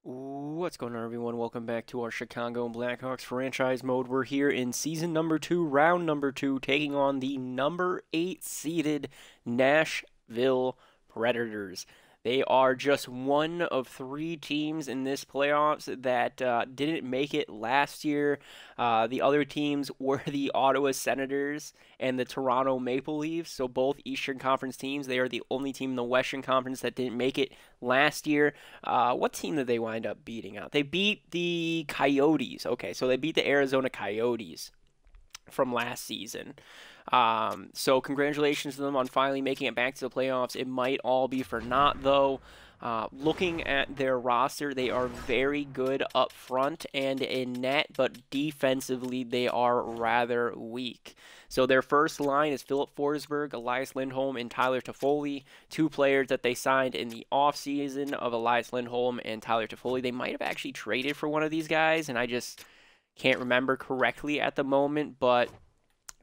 What's going on, everyone? Welcome back to our Chicago Blackhawks franchise mode. We're here in season number 2, round number 2, taking on the number 8 seeded Nashville Predators. They are just one of 3 teams in this playoffs that didn't make it last year. The other teams were the Ottawa Senators and the Toronto Maple Leafs. So both Eastern Conference teams. They are the only team in the Western Conference that didn't make it last year. What team did they wind up beating out? They beat the Coyotes. Okay, so they beat the Arizona Coyotes from last season. So congratulations to them on finally making it back to the playoffs. It might all be for naught, though. Looking at their roster, they are very good up front and in net, but defensively they are rather weak. So their first line is Philip Forsberg, Elias Lindholm, and Tyler Toffoli, 2 players that they signed in the offseason of Elias Lindholm and Tyler Toffoli. They might have actually traded for one of these guys, and I just can't remember correctly at the moment, but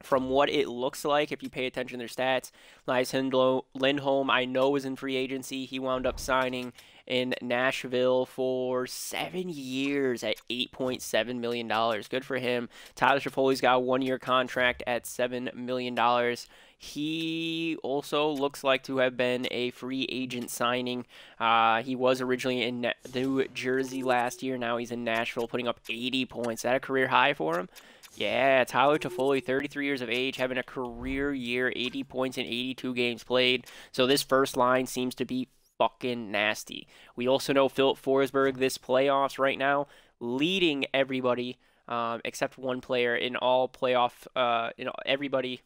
from what it looks like, if you pay attention to their stats, Elias Lindholm, I know, is in free agency. He wound up signing in Nashville for 7 years at $8.7 million. Good for him. Tyler Toffoli's got a 1-year contract at $7 million. He also looks like to have been a free agent signing. He was originally in New Jersey last year. Now he's in Nashville, putting up 80 points. Is that a career high for him? Yeah, Tyler Toffoli, 33 years of age, having a career year, 80 points in 82 games played. So this first line seems to be fucking nasty. We also know Philip Forsberg this playoffs right now, leading everybody except one player in all playoff, everybody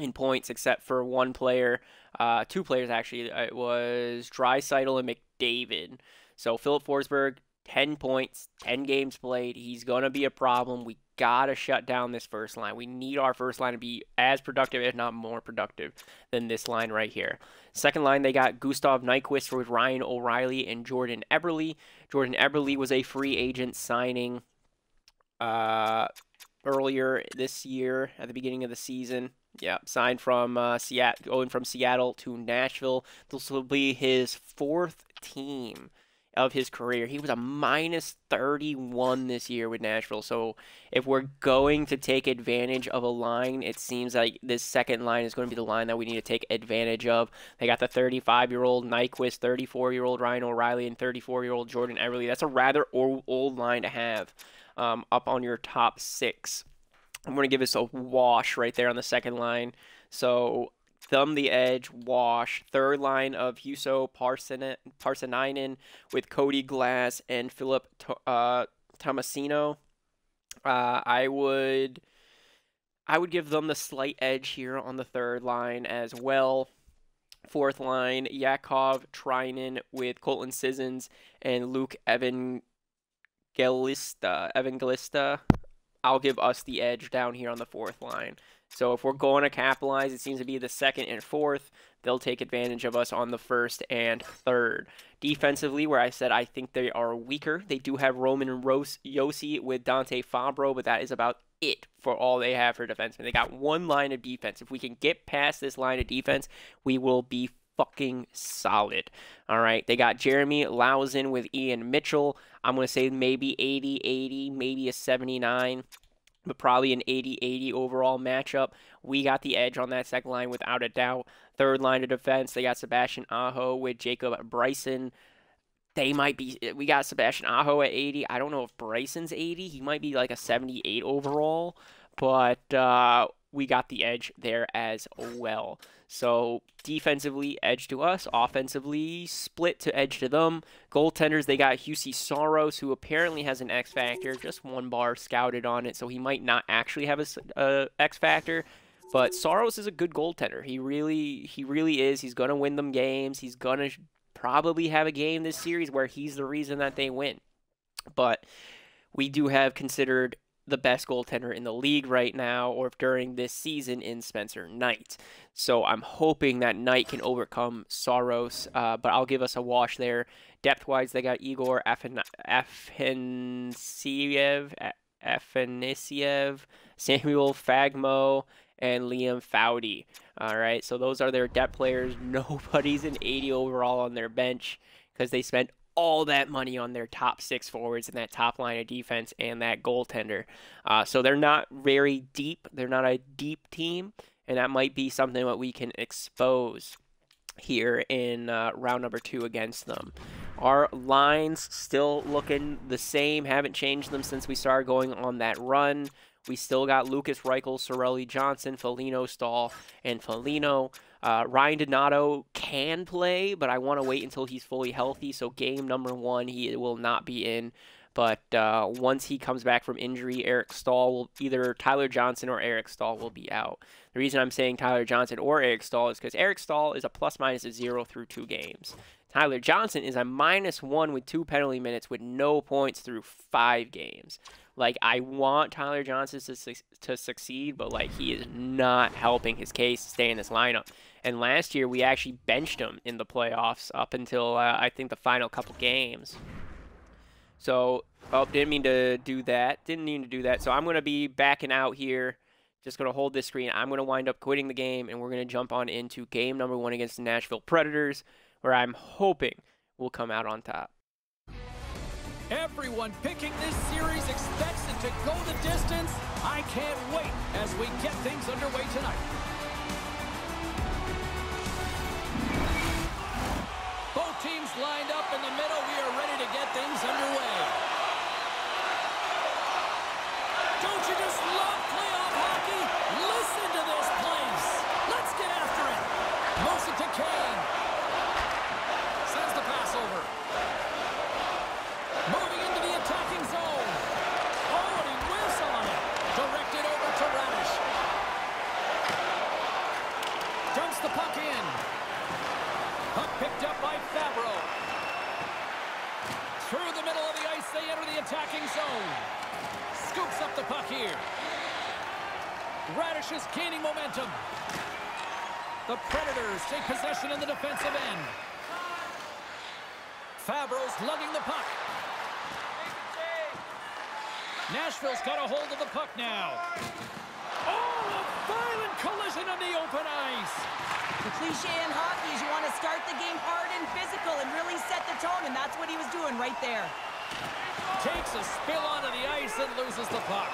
in points except for one player, 2 players actually. It was Draisaitl and McDavid. So Philip Forsberg, 10 points, 10 games played. He's going to be a problem. We got to shut down this first line. We need our first line to be as productive, if not more productive, than this line right here. Second line, they got Gustav Nyquist with Ryan O'Reilly and Jordan Eberle. Jordan Eberle was a free agent signing earlier this year at the beginning of the season. Yeah, signed from Seattle, going from Seattle to Nashville. This will be his 4th team of his career. He was a minus 31 this year with Nashville. So if we're going to take advantage of a line, it seems like this second line is going to be the line that we need to take advantage of. They got the 35-year-old Nyquist, 34-year-old Ryan O'Reilly, and 34-year-old Jordan Eberle. That's a rather old line to have up on your top 6. I'm going to give this a wash right there on the second line. So thumb the edge, wash. Third line of Juuso Parssinainen with Cody Glass and Philip Tomasino. I would give them the slight edge here on the third line as well. Fourth line, Yakov Treinen with Colton Sissons and Luke Evangelista. I'll give us the edge down here on the fourth line. So if we're going to capitalize, it seems to be the second and fourth. They'll take advantage of us on the first and third. Defensively, where I said I think they are weaker, they do have Roman Josi with Dante Fabro, but that is about it for all they have for defensemen. They got one line of defense. If we can get past this line of defense, we will be fucking solid. All right, they got Jeremy Lauzon with Ian Mitchell. I'm going to say maybe 80-80, maybe a 79, but probably an 80-80 overall matchup. We got the edge on that second line without a doubt. Third line of defense, they got Sebastian Aho with Jacob Bryson. We got Sebastian Aho at 80. I don't know if Bryson's 80. He might be like a 78 overall, but we got the edge there as well. So defensively, edge to us. Offensively, split to edge to them. Goaltenders, they got Juuse Saros, who apparently has an X Factor. Just 1 bar scouted on it, so he might not actually have a X Factor. But Saros is a good goaltender. He really is. He's going to win them games. He's going to probably have a game this series where he's the reason that they win. But we do have considered the best goaltender in the league right now or during this season in Spencer Knight. So I'm hoping that Knight can overcome Saros, but I'll give us a wash there. Depth-wise, they got Igor Afanisiev, Samuel Fagmo, and Liam Foudy. All right, so those are their depth players. Nobody's an 80 overall on their bench because they spent all that money on their top 6 forwards and that top line of defense and that goaltender. So they're not very deep. They're not a deep team, and that might be something that we can expose here in round number 2 against them. Our lines still looking the same. Haven't changed them since we started going on that run. We still got Lucas Reichel, Cirelli, Johnson, Foligno, Stahl, and Foligno. Ryan Donato can play, but I want to wait until he's fully healthy. So game number 1, he will not be in. But once he comes back from injury, Eric Stahl will either Tyler Johnson or Eric Stahl will be out. The reason I'm saying Tyler Johnson or Eric Stahl is because Eric Stahl is a plus-minus of 0 through 2 games. Tyler Johnson is a -1 with 2 penalty minutes with no points through 5 games. Like, I want Tyler Johnson to succeed, but, like, he is not helping his case to stay in this lineup. And last year, we actually benched him in the playoffs up until, I think, the final couple games. So, didn't mean to do that. Didn't mean to do that. So, I'm going to be backing out here. Just going to hold this screen. I'm going to wind up quitting the game, and we're going to jump on into game number 1 against the Nashville Predators, where I'm hoping we'll come out on top. Everyone picking this series expects it to go the distance. I can't wait as we get things underway tonight. Both teams lined up in the middle. We are ready to get things underway. Don't you just love playoff hockey? Listen to this place. Let's get after it. Moves it to Kane. Sends the pass over. Moving into the attacking zone. Oh, and he whiffs on it. Directed over to Radish. Dumps the puck in. Puck picked up by Fabro. Through the middle of the ice, they enter the attacking zone. Scoops up the puck here. Radish is gaining momentum. The Predators take possession in the defensive end. Fabro's lugging the puck. Nashville's got a hold of the puck now. Oh, a violent collision on the open ice. The cliche in hockey is you want to start the game hard and physical and really set the tone, and that's what he was doing right there. Takes a spill onto the ice and loses the puck.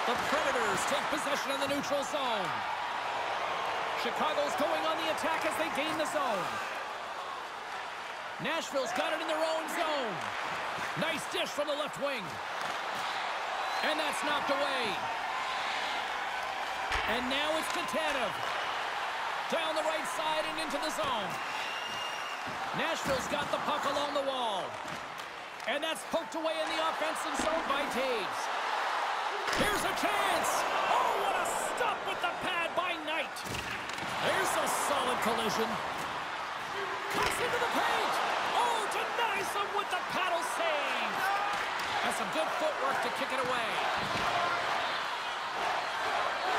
The Predators take possession in the neutral zone. Chicago's going on the attack as they gain the zone. Nashville's got it in their own zone. Nice dish from the left wing. And that's knocked away. And now it's Tanev. Down the right side and into the zone. Nashville's got the puck along the wall. And that's poked away in the offensive zone by Taves. Here's a chance. Oh, what a stop with the pad by Knight. There's a solid collision. Cuts into the paint. Oh, denies him with the paddle save. Has some good footwork to kick it away.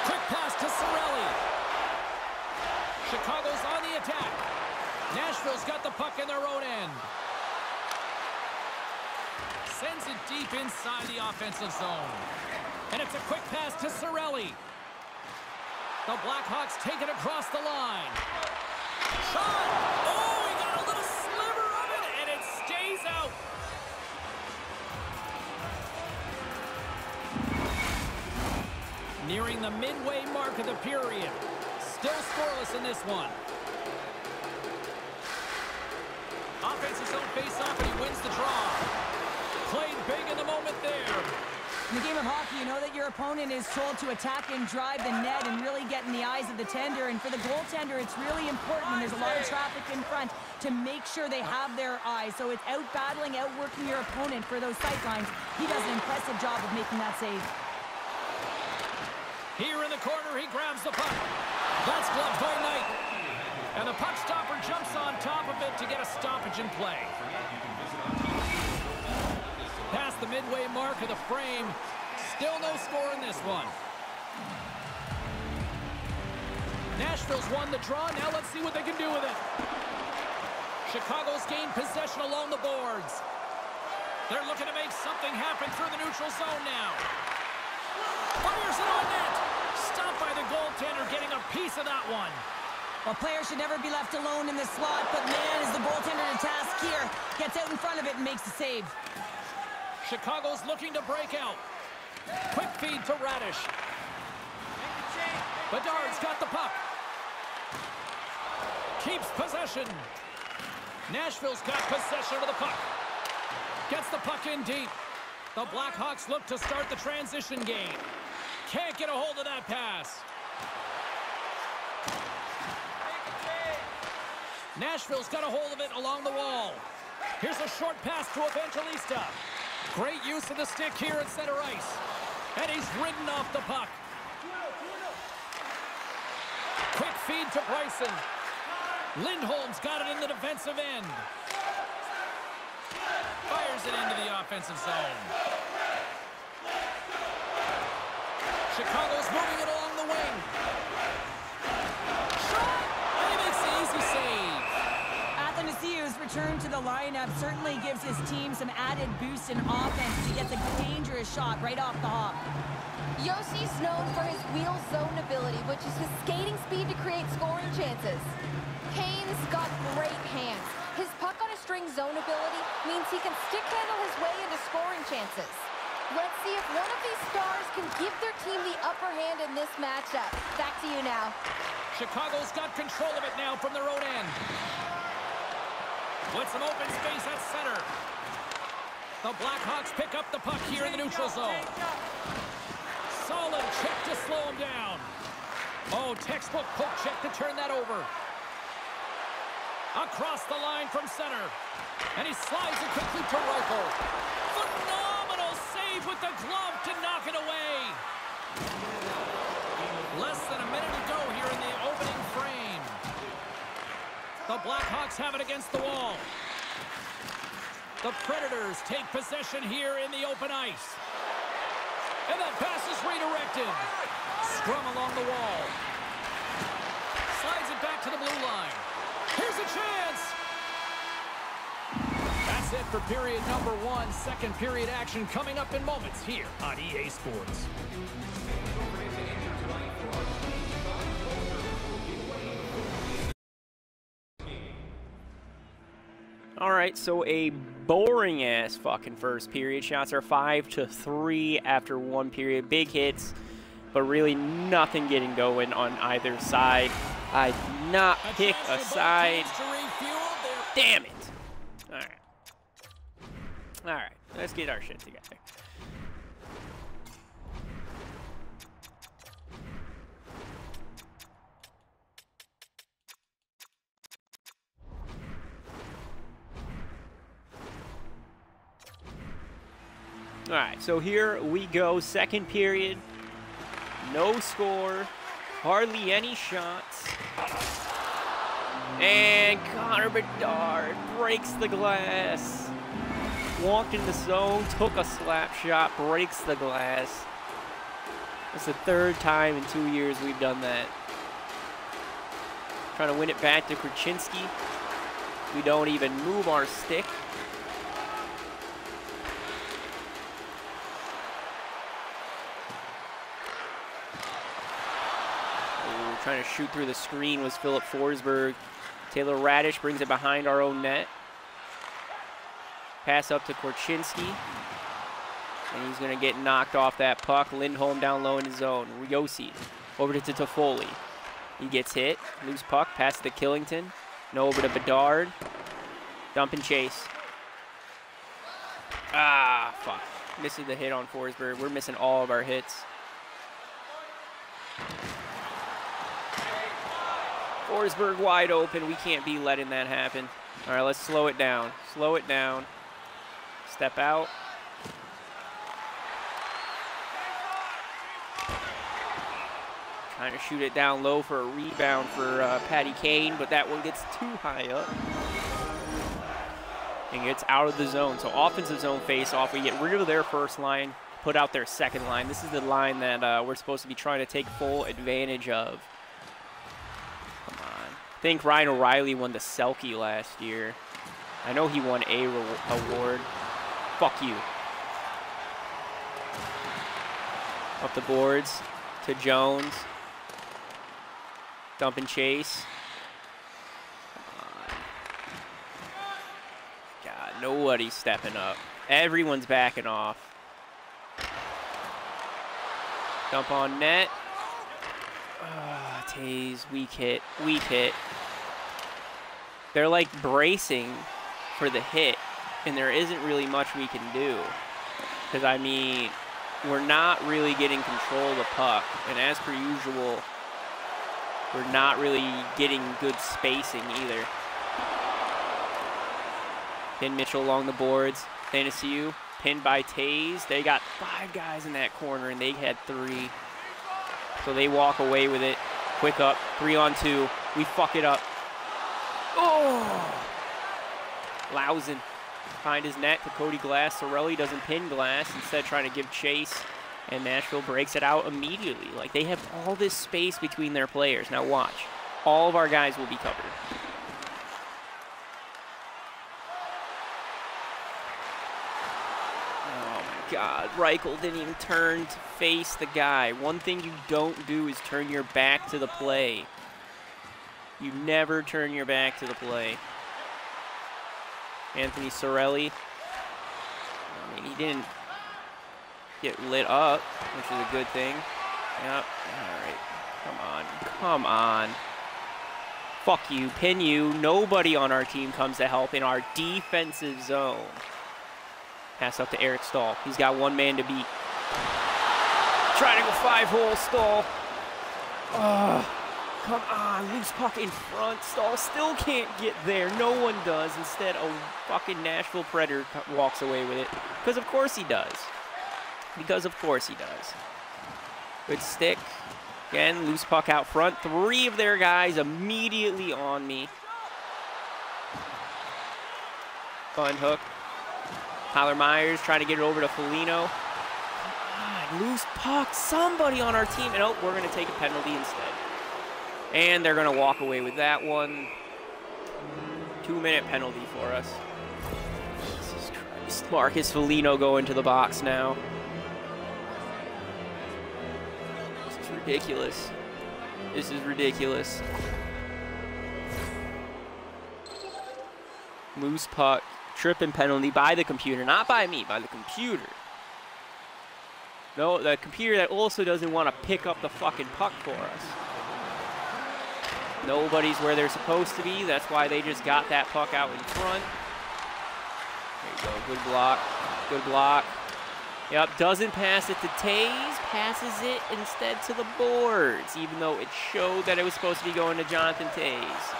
Quick pass to Cirelli. Chicago's on the attack. Nashville's got the puck in their own end. Sends it deep inside the offensive zone. And it's a quick pass to Cirelli. The Blackhawks take it across the line. Shot! Oh, he got a little sliver of it, and it stays out. Nearing the midway mark of the period. Still scoreless in this one. Offensive zone face-off, and he wins the draw. Played big in the moment there. In the game of hockey, you know that your opponent is told to attack and drive the net and really get in the eyes of the tender. And for the goaltender, it's really important when there's a lot of traffic in front to make sure they have their eyes. So it's out-battling, outworking your opponent for those sight lines. He does an impressive job of making that save. Here in the corner, he grabs the puck. That's gloved by Knight. And the puck stopper jumps on top of it to get a stoppage in play. Past the midway mark of the frame. Still no score in this one. Nashville's won the draw. Now let's see what they can do with it. Chicago's gained possession along the boards. They're looking to make something happen through the neutral zone now. Fires it on net. Stopped by the goaltender, getting a piece of that one. Well, players should never be left alone in the slot, but man, is the goaltender to task here. Gets out in front of it and makes the save. Chicago's looking to break out. Quick feed to Radish. Bedard's got the puck. Keeps possession. Nashville's got possession of the puck. Gets the puck in deep. The Blackhawks look to start the transition game. Can't get a hold of that pass. Nashville's got a hold of it along the wall. Here's a short pass to Evangelista. Great use of the stick here at center ice. And he's ridden off the puck. Quick feed to Bryson. Lindholm's got it in the defensive end. Fires it into the offensive zone. Chicago's moving it along the wing. Shot! And he makes the easy save. Athanasiou's return to the lineup certainly gives his team some added boost in offense. He gets a dangerous shot right off the hop. Yossi's known for his wheel zone ability, which is his skating speed to create scoring chances. Kane's got great hands. His puck-on-a-string zone ability means he can stick-handle his way into scoring chances. Let's see if one of these stars can give their team the upper hand in this matchup. Back to you now. Chicago's got control of it now from their own end. With some open space at center. The Blackhawks pick up the puck here in the neutral zone. Solid check to slow him down. Oh, textbook poke check to turn that over. Across the line from center. And he slides it quickly to Reichel. Phenomenal save with the glove to knock it away. Less than a minute to go here in the opening frame. The Blackhawks have it against the wall. The Predators take possession here in the open ice. And that pass is redirected. Scrum along the wall. Slides it back to the blue line. Here's a chance. That's it for period number 1. Second period action coming up in moments here on EA Sports. All right, so a boring-ass fucking first period. Shots are 5-3 after one period. Big hits, but really nothing getting going on either side. I did not pick a side. Damn it. All right. All right, let's get our shit together. All right, so here we go. Second period. No score. Hardly any shots. And Connor Bedard breaks the glass. Walked in the zone, took a slap shot, breaks the glass. It's the third time in 2 years we've done that. Trying to win it back to Krasinski. We don't even move our stick. Trying to shoot through the screen was Philip Forsberg. Taylor Radish brings it behind our own net. Pass up to Korchinski. And he's going to get knocked off that puck. Lindholm down low in his zone. Yossi over to Toffoli. He gets hit. Loose puck. Pass to Killington. No, over to Bedard. Dump and chase. Ah, fuck. Missing the hit on Forsberg. We're missing all of our hits. Forsberg wide open. We can't be letting that happen. All right, let's slow it down. Slow it down. Step out. Trying to shoot it down low for a rebound for Patty Kane, but that one gets too high up. And gets out of the zone. So offensive zone face-off. We get rid of their first line, put out their second line. This is the line that we're supposed to be trying to take full advantage of. I think Ryan O'Reilly won the Selke last year. I know he won a award. Fuck you. Up the boards to Jones. Dump and chase. nobody's stepping up. Everyone's backing off. Dump on net. Taze, weak hit, weak hit. They're like bracing for the hit, and there isn't really much we can do. Because, I mean, we're not really getting control of the puck, and as per usual, we're not really getting good spacing either. Pin Mitchell along the boards. Thanasiu pinned by Taze. They got 5 guys in that corner, and they had 3. So they walk away with it. Quick up, 3-on-2. We fuck it up. Oh! Lausen behind his net to Cody Glass. Sorelli doesn't pin Glass, instead trying to give chase. And Nashville breaks it out immediately. Like, they have all this space between their players. Now watch. All of our guys will be covered. God, Reichel didn't even turn to face the guy. One thing you don't do is turn your back to the play. You never turn your back to the play. Anthony Sorelli. I mean, he didn't get lit up, which is a good thing. Yep. All right. Come on. Come on. Fuck you. Pin you. Nobody on our team comes to help in our defensive zone. Pass up to Eric Stahl. He's got 1 man to beat. Trying to go 5-hole, Stahl. Come on, loose puck in front. Stahl still can't get there. No one does. Instead, a fucking Nashville Predator walks away with it. Because of course he does. Because of course he does. Good stick. Again, loose puck out front. 3 of their guys immediately on me. Fun hook. Tyler Myers trying to get it over to Foligno. Come on, loose puck. Somebody on our team. And, oh, we're going to take a penalty instead. And they're going to walk away with that one. 2-minute penalty for us. Jesus Christ. Marcus Foligno going to the box now. This is ridiculous. This is ridiculous. Loose puck. Tripping penalty by the computer, not by me, by the computer. No, the computer that also doesn't want to pick up the fucking puck for us. Nobody's where they're supposed to be. That's why they just got that puck out in front. There you go. Good block. Good block. Yep, doesn't pass it to Taze. Passes it instead to the boards, even though it showed that it was supposed to be going to Jonathan Taze.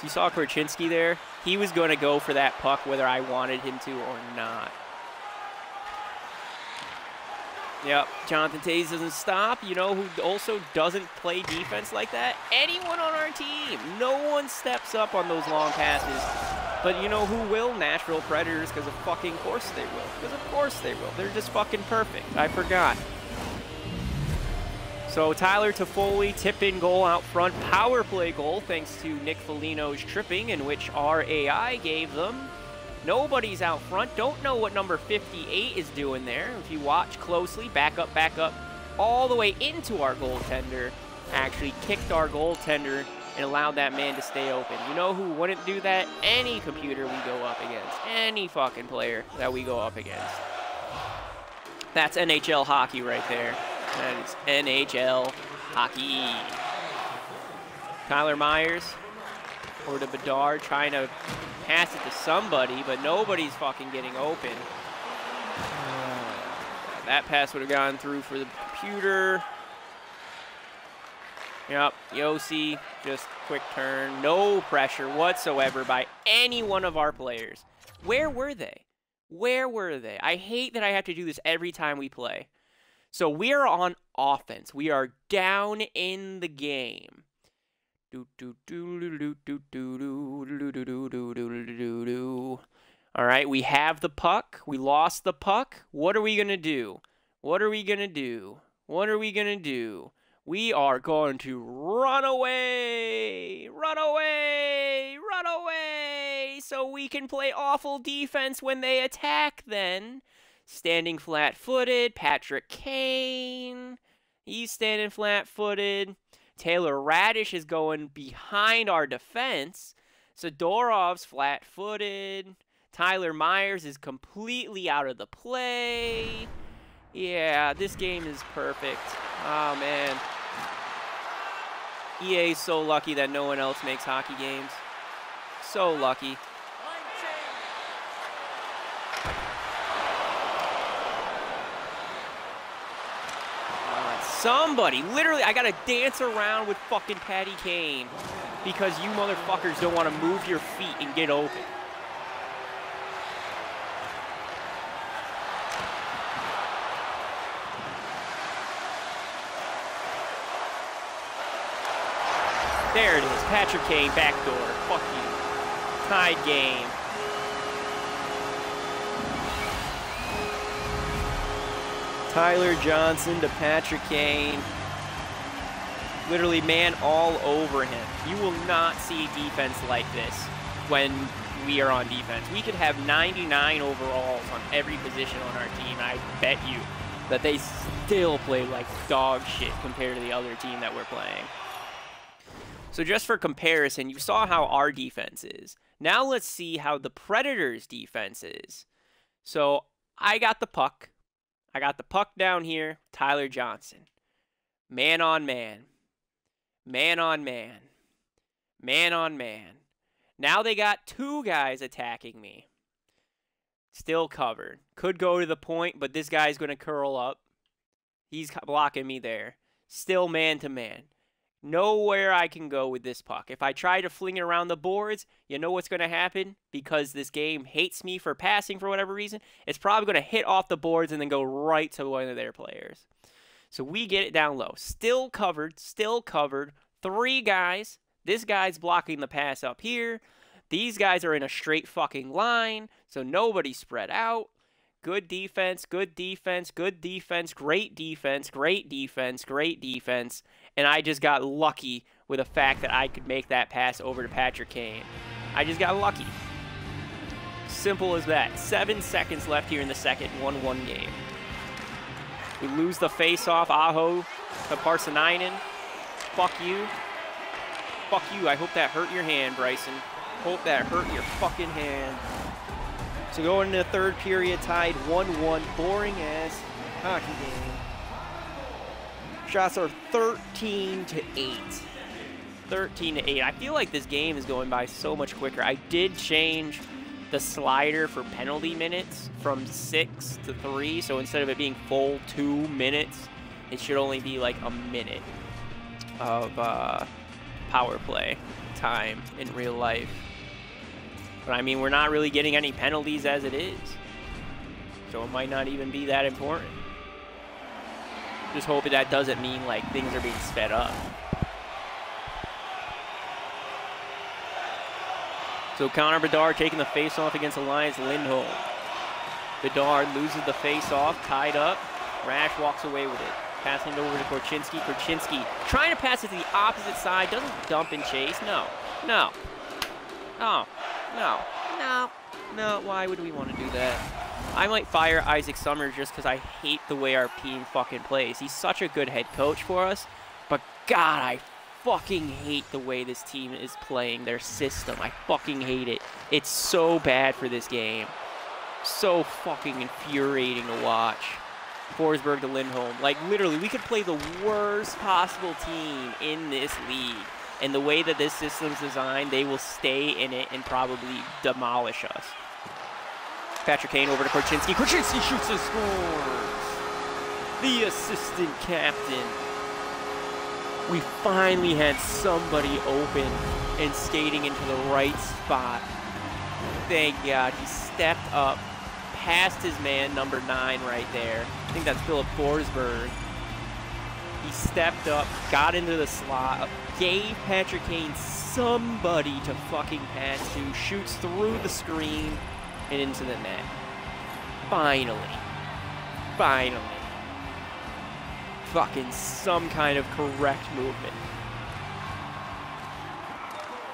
You saw Korchinski there? He was going to go for that puck whether I wanted him to or not. Yep, Jonathan Taze doesn't stop. You know who also doesn't play defense like that? Anyone on our team. No one steps up on those long passes. But you know who will? Nashville Predators, because of fucking course they will. Because of course they will. They're just fucking perfect. I forgot. So Tyler Toffoli, tip-in goal out front, power play goal, thanks to Nick Foligno's tripping, in which our AI gave them. Nobody's out front. Don't know what number 58 is doing there. If you watch closely, back up, all the way into our goaltender. Actually kicked our goaltender and allowed that man to stay open. You know who wouldn't do that? Any computer we go up against. Any fucking player that we go up against. That's NHL hockey right there. That is NHL hockey. Tyler Myers or to Bedard trying to pass it to somebody, but nobody's fucking getting open. That pass would have gone through for the computer. Yep, Yossi, just quick turn. No pressure whatsoever by any one of our players. Where were they? Where were they? I hate that I have to do this every time we play. So we are on offense. We are down in the game. All right, we have the puck. We lost the puck. What are we going to do? What are we going to do? What are we going to do? We are going to run away. Run away. Run away. So we can play awful defense when they attack then. Standing flat-footed, Patrick Kane. He's standing flat-footed. Taylor Radish is going behind our defense. Zadorov's flat-footed. Tyler Myers is completely out of the play. Yeah, this game is perfect. Oh, man. EA is so lucky that no one else makes hockey games. So lucky. Somebody, literally, I gotta dance around with fucking Patty Kane because you motherfuckers don't want to move your feet and get open. There it is, Patrick Kane, backdoor. Fuck you. Tied game. Tyler Johnson to Patrick Kane. Literally man all over him. You will not see defense like this when we are on defense. We could have 99 overalls on every position on our team. I bet you that they still play like dog shit compared to the other team that we're playing. So just for comparison, you saw how our defense is. Now let's see how the Predators' defense is. So I got the puck. I got the puck down here, Tyler Johnson. Man on man. Man on man. Man on man. Now they got two guys attacking me. Still covered. Could go to the point, but this guy's going to curl up. He's blocking me there. Still man to man. Nowhere I can go with this puck. If I try to fling it around the boards, you know what's going to happen? Because this game hates me for passing for whatever reason, it's probably going to hit off the boards and then go right to one of their players. So we get it down low. Still covered, still covered. Three guys. This guy's blocking the pass up here. These guys are in a straight fucking line, so nobody spread out. Good defense, good defense, good defense, great defense, great defense, great defense. And I just got lucky with the fact that I could make that pass over to Patrick Kane. I just got lucky. Simple as that. 7 seconds left here in the second, 1-1 game. We lose the face-off. Aho to Parsinainen. Fuck you. Fuck you. I hope that hurt your hand, Bryson. Hope that hurt your fucking hand. So going into the third period, tied 1-1. Boring-ass hockey game. Shots are 13-8. 13-8. I feel like this game is going by so much quicker. I did change the slider for penalty minutes from 6 to 3. So instead of it being full 2 minutes, it should only be like a minute of power play time in real life. But I mean, we're not really getting any penalties as it is. So it might not even be that important. Just hoping that doesn't mean like things are being sped up. So Connor Bedard taking the face-off against Elias Lindholm. Bedard loses the face-off, tied up. Rash walks away with it. Passing it over to Korchinski. Korchinski trying to pass it to the opposite side. Doesn't dump and chase. No. No. Oh. No. No. No. Why would we want to do that? I might fire Isaac Summers just because I hate the way our team fucking plays. He's such a good head coach for us. But God, I fucking hate the way this team is playing their system. I fucking hate it. It's so bad for this game. So fucking infuriating to watch. Forsberg to Lindholm. Like, literally, we could play the worst possible team in this league. And the way that this system's designed, they will stay in it and probably demolish us. Patrick Kane over to Korchinski. Korchinski shoots and scores. The assistant captain. We finally had somebody open and skating into the right spot. Thank God. He stepped up, passed his man, number 9 right there. I think that's Philip Forsberg. He stepped up, got into the slot, gave Patrick Kane somebody to fucking pass to, shoots through the screen and into the net. Finally. Finally. Fucking some kind of correct movement.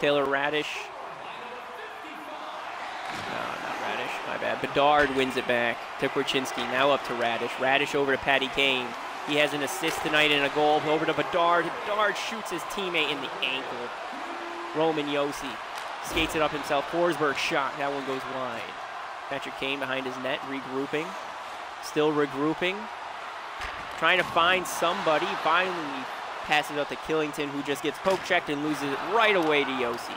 Taylor Radish. No, not Radish. My bad. Bedard wins it back to Korchinski. Now up to Radish. Radish over to Patty Kane. He has an assist tonight and a goal. Over to Bedard. Bedard shoots his teammate in the ankle. Roman Josi. Skates it up himself. Forsberg shot. That one goes wide. Patrick Kane behind his net, regrouping. Still regrouping. Trying to find somebody. Finally passes out to Killington, who just gets poke checked and loses it right away to Yossi.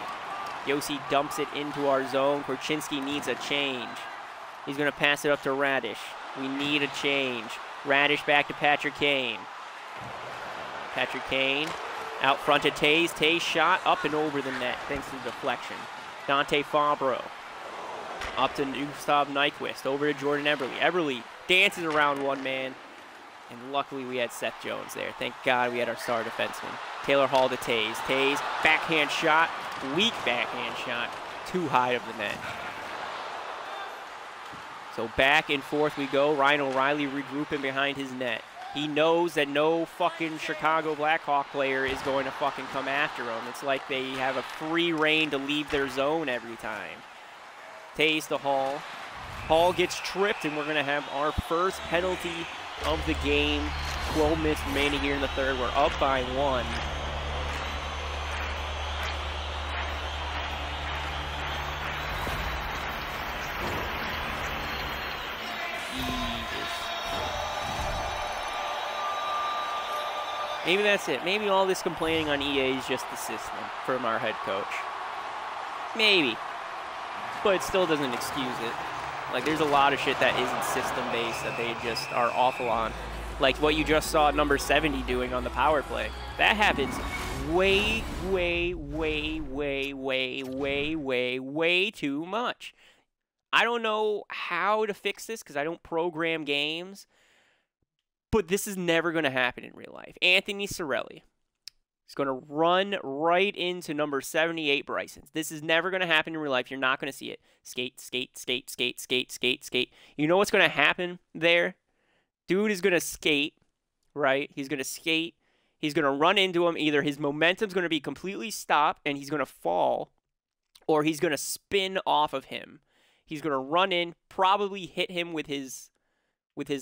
Yossi dumps it into our zone. Korchinski needs a change. He's going to pass it up to Radish. We need a change. Radish back to Patrick Kane. Patrick Kane out front to Tays. Tays shot up and over the net thanks to the deflection. Dante Fabro up to Gustav Nyquist. Over to Jordan Eberle. Eberle dances around one man. And luckily we had Seth Jones there. Thank God we had our star defenseman. Taylor Hall to Tays. Tays, backhand shot. Weak backhand shot. Too high of the net. So back and forth we go. Ryan O'Reilly regrouping behind his net. He knows that no fucking Chicago Blackhawk player is going to fucking come after him. It's like they have a free reign to leave their zone every time. Tays to Hall. Hall gets tripped, and we're going to have our first penalty of the game. 12 minutes remaining here in the third. We're up by 1. Maybe that's it. Maybe all this complaining on EA is just the system from our head coach. Maybe. But it still doesn't excuse it. Like, there's a lot of shit that isn't system-based that they just are awful on. Like what you just saw number 70 doing on the power play. That happens way, way, way, way, way, way, way, way too much. I don't know how to fix this because I don't program games. But this is never going to happen in real life. Anthony Cirelli is going to run right into number 78, Bryson's. This is never going to happen in real life. You're not going to see it. Skate, skate, skate, skate, skate, skate, skate. You know what's going to happen there? Dude is going to skate, right? He's going to skate. He's going to run into him. Either his momentum's going to be completely stopped and he's going to fall, or he's going to spin off of him. He's going to run in, probably hit him with his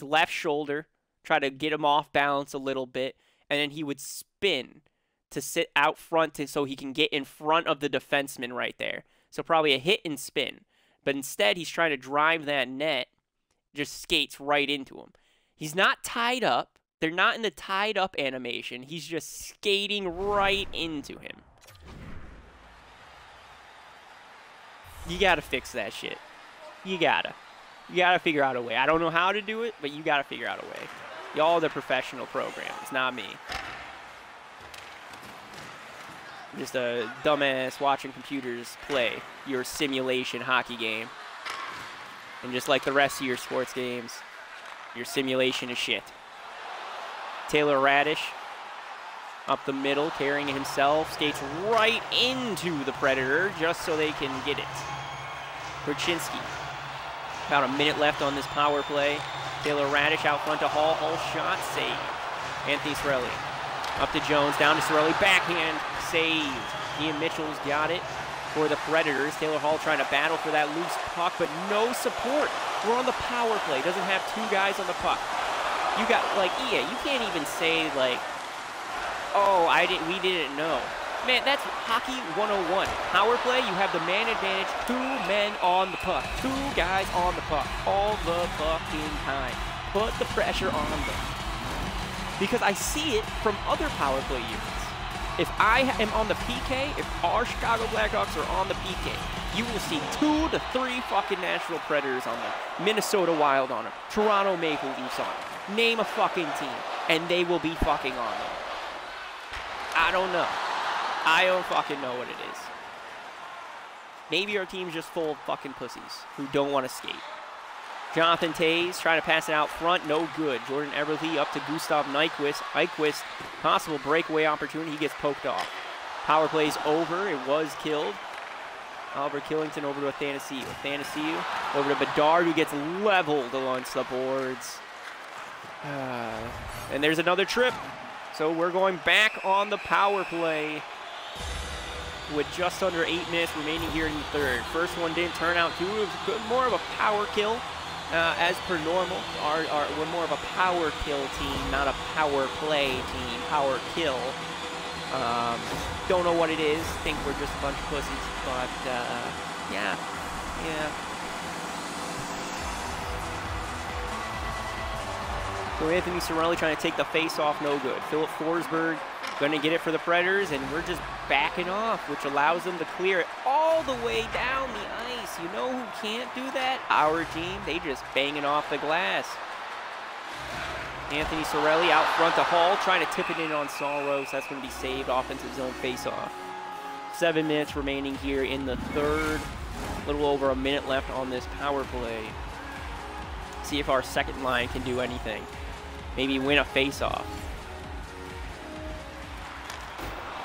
left shoulder, try to get him off balance a little bit, and then he would spin to sit out front so he can get in front of the defenseman right there. So probably a hit and spin. But instead, he's trying to drive that net, just skates right into him. He's not tied up. They're not in the tied up animation. He's just skating right into him. You gotta fix that shit. You gotta figure out a way. I don't know how to do it, but you gotta figure out a way. Y'all are the professional programs, not me. I'm just a dumbass watching computers play your simulation hockey game. And just like the rest of your sports games, your simulation is shit. Taylor Radish up the middle, carrying it himself, skates right into the Predator just so they can get it. Korchinski. About a minute left on this power play. Taylor Radish out front to Hall. Hall shot, save. Anthony Cirelli. Up to Jones, down to Cirelli. Backhand, saved. Ian Mitchell's got it for the Predators. Taylor Hall trying to battle for that loose puck, but no support. We're on the power play. Doesn't have two guys on the puck. You got, like, EA, you can't even say, like, oh, we didn't know. Man, that's hockey 101. Power play, you have the man advantage, 2 men on the puck, 2 guys on the puck, all the fucking time. Put the pressure on them. Because I see it from other power play units. If I am on the PK, if our Chicago Blackhawks are on the PK, you will see 2 to 3 fucking Nashville Predators on them, Minnesota Wild on them, Toronto Maple Leafs on them. Name a fucking team, and they will be fucking on them. I don't know. I don't fucking know what it is. Maybe our team's just full of fucking pussies who don't want to skate. Jonathan Tays trying to pass it out front. No good. Jordan Eberle up to Gustav Nyquist. Nyquist, possible breakaway opportunity. He gets poked off. Power play's over. It was killed. Oliver Killington over to Athanasiou. Athanasiou over to Bedard, who gets leveled along the boards. And there's another trip. So we're going back on the power play with just under 8 minutes remaining here in the third. First one didn't turn out too. It was more of a power kill as per normal. We're more of a power kill team, not a power play team. Power kill. Don't know what it is. Think we're just a bunch of pussies. But, yeah. So Anthony Cirelli trying to take the face off, no good. Philip Forsberg going to get it for the Predators, and we're just backing off, which allows them to clear it all the way down the ice. You know who can't do that? Our team. They just banging off the glass. Anthony Cirelli out front to Hall, trying to tip it in on Saros. That's going to be saved. Offensive zone face-off. 7 minutes remaining here in the third. A little over a minute left on this power play. See if our second line can do anything. Maybe win a face-off.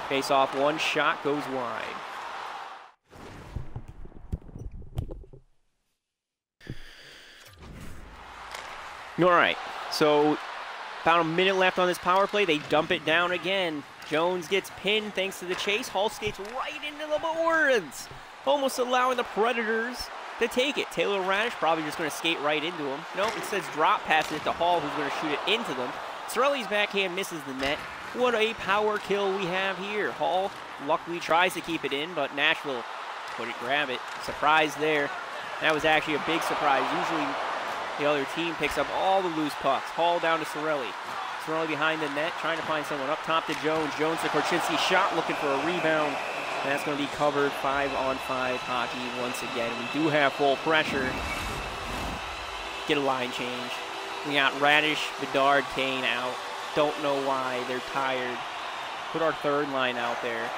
Face-off, one shot goes wide. All right, so about a minute left on this power play. They dump it down again. Jones gets pinned thanks to the chase. Hall skates right into the boards, almost allowing the Predators to take it. Taylor Radish probably just going to skate right into him. Nope, instead drop passes it to Hall, who's going to shoot it into them. Cirelli's backhand misses the net. What a power kill we have here. Hall luckily tries to keep it in, but Nashville couldn't grab it. Surprise there. That was actually a big surprise. Usually the other team picks up all the loose pucks. Hall down to Cirelli. Cirelli behind the net, trying to find someone up top to Jones. Jones to Korchinski, shot looking for a rebound. And that's going to be covered. 5-on-5 hockey once again. We do have full pressure. Get a line change. We got Radish, Bedard, Kane out. Don't know why. They're tired. Put our third line out there.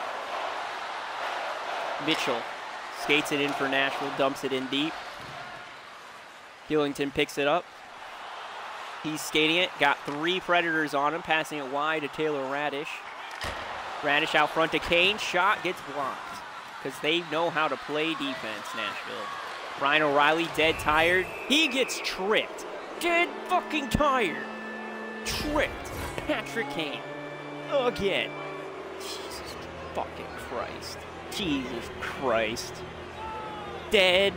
Mitchell skates it in for Nashville, dumps it in deep. Gillington picks it up. He's skating it. Got 3 Predators on him, passing it wide to Taylor Radish. Radish out front to Kane. Shot gets blocked because they know how to play defense, Nashville. Ryan O'Reilly, dead tired. He gets tripped. Dead fucking tired. Tripped. Patrick Kane. Again. Jesus fucking Christ. Jesus Christ. Dead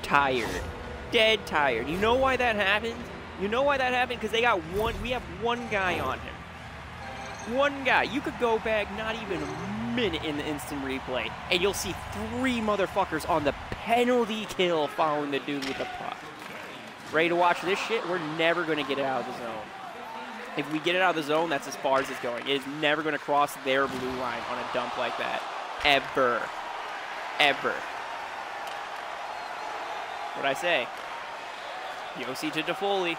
tired. Dead tired. You know why that happened? You know why that happened? Because they got one. We have one guy on him. One guy. You could go back not even a minute in the instant replay, and you'll see 3 motherfuckers on the penalty kill following the dude with the puck. Ready to watch this shit? We're never going to get it out of the zone. If we get it out of the zone, that's as far as it's going. It is never going to cross their blue line on a dump like that. Ever. Ever. What'd I say? Yossi to Toffoli.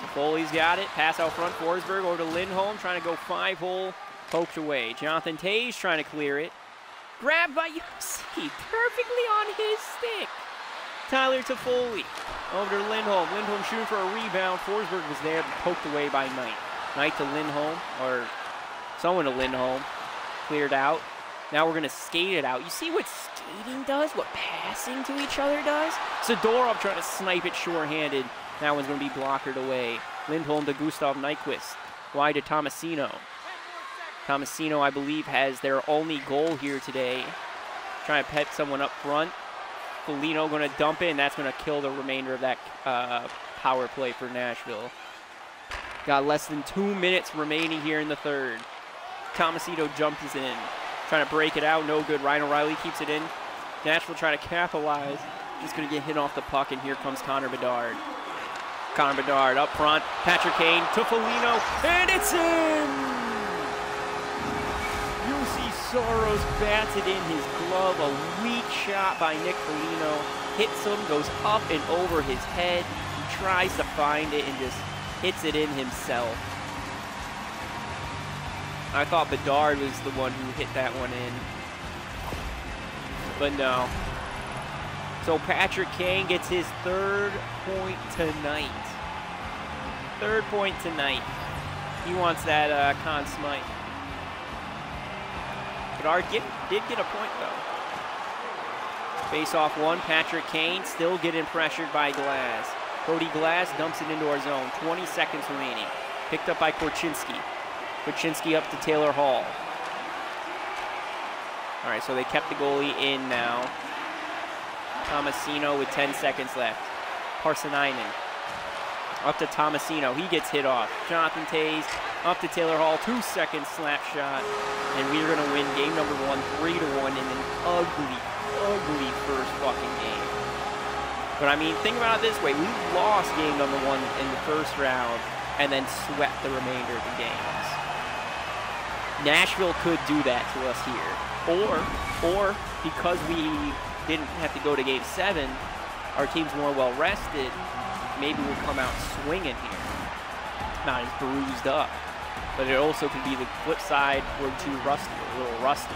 Toffoli's got it. Pass out front. Forsberg over to Lindholm. Trying to go 5-hole. Poked away. Jonathan Toews trying to clear it. Grabbed by Yossi. Perfectly on his stick. Tyler Toffoli. Over to Lindholm. Lindholm shooting for a rebound. Forsberg was there, but poked away by Knight. Knight to Lindholm. Or someone to Lindholm. Cleared out. Now we're going to skate it out. You see what skating does? What passing to each other does? Sidorov trying to snipe it short-handed. That one's going to be blockered away. Lindholm to Gustav Nyquist. Wide to Tomasino. Tomasino, I believe, has their only goal here today. Trying to pet someone up front. Foligno going to dump it, and that's going to kill the remainder of that power play for Nashville. Got less than 2 minutes remaining here in the third. Tomasino jumps in. Trying to break it out, no good. Ryan O'Reilly keeps it in. Nashville trying to capitalize. Just going to get hit off the puck, and here comes Connor Bedard. Connor Bedard up front. Patrick Kane to Foligno, and it's in! Juuse Saros bats it in his glove. A weak shot by Nick Foligno. Hits him, goes up and over his head. He tries to find it and just hits it in himself. I thought Bedard was the one who hit that one in. But no. So Patrick Kane gets his 3rd point tonight. 3rd point tonight. He wants that Conn Smythe. Bedard did get a point though. Face off one, Patrick Kane still getting pressured by Glass. Cody Glass dumps it into our zone. 20 seconds remaining. Picked up by Korchinski. Korchinski up to Taylor Hall. All right, so they kept the goalie in now. Tomasino with 10 seconds left. Parsinainen. Up to Tomasino. He gets hit off. Jonathan Toews up to Taylor Hall. 2-second slap shot. And we're going to win game number 1, 3-1 in an ugly, ugly first fucking game. But I mean, think about it this way. We lost game number 1 in the first round and then swept the remainder of the games. Nashville could do that to us here. Or because we didn't have to go to game 7, our team's more well rested, maybe we'll come out swinging here. Not as bruised up. But it also could be the flip side, we're too rusty, a little rusty.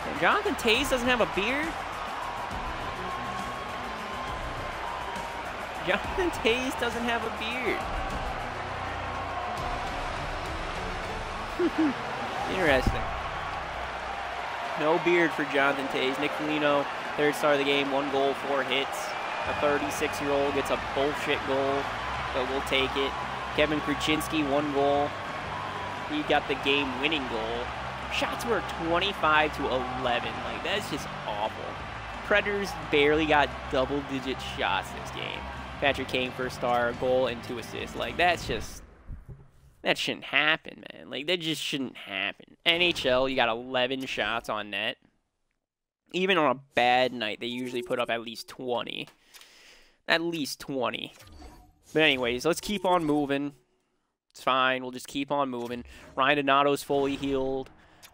And Jonathan Toews doesn't have a beard? Jonathan Toews doesn't have a beard. Interesting. No beard for Jonathan Toews. Nick Foligno, third star of the game, 1 goal, 4 hits. A 36-year-old gets a bullshit goal, but we'll take it. Kevin Kruczynski, 1 goal. He got the game-winning goal. Shots were 25 to 11. Like, that's just awful. Predators barely got double-digit shots this game. Patrick Kane, first star, a goal and 2 assists. Like, that's just... That shouldn't happen, man. Like, that just shouldn't happen. NHL, you got 11 shots on net. Even on a bad night, they usually put up at least 20. At least 20. But anyways, let's keep on moving. It's fine. We'll just keep on moving. Ryan Donato's fully healed.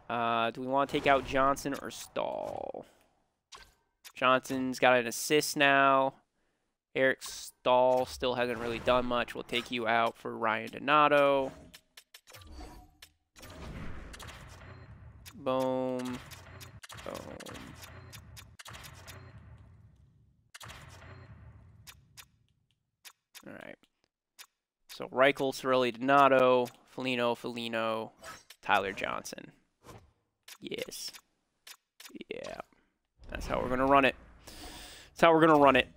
Do we want to take out Johnson or Stahl? Johnson's got an assist now. Eric Stahl still hasn't really done much. We'll take you out for Ryan Donato. Boom. Boom. All right. So Reichel, Cirelli, Donato, Foligno, Tyler Johnson. Yes. Yeah. That's how we're going to run it. That's how we're going to run it.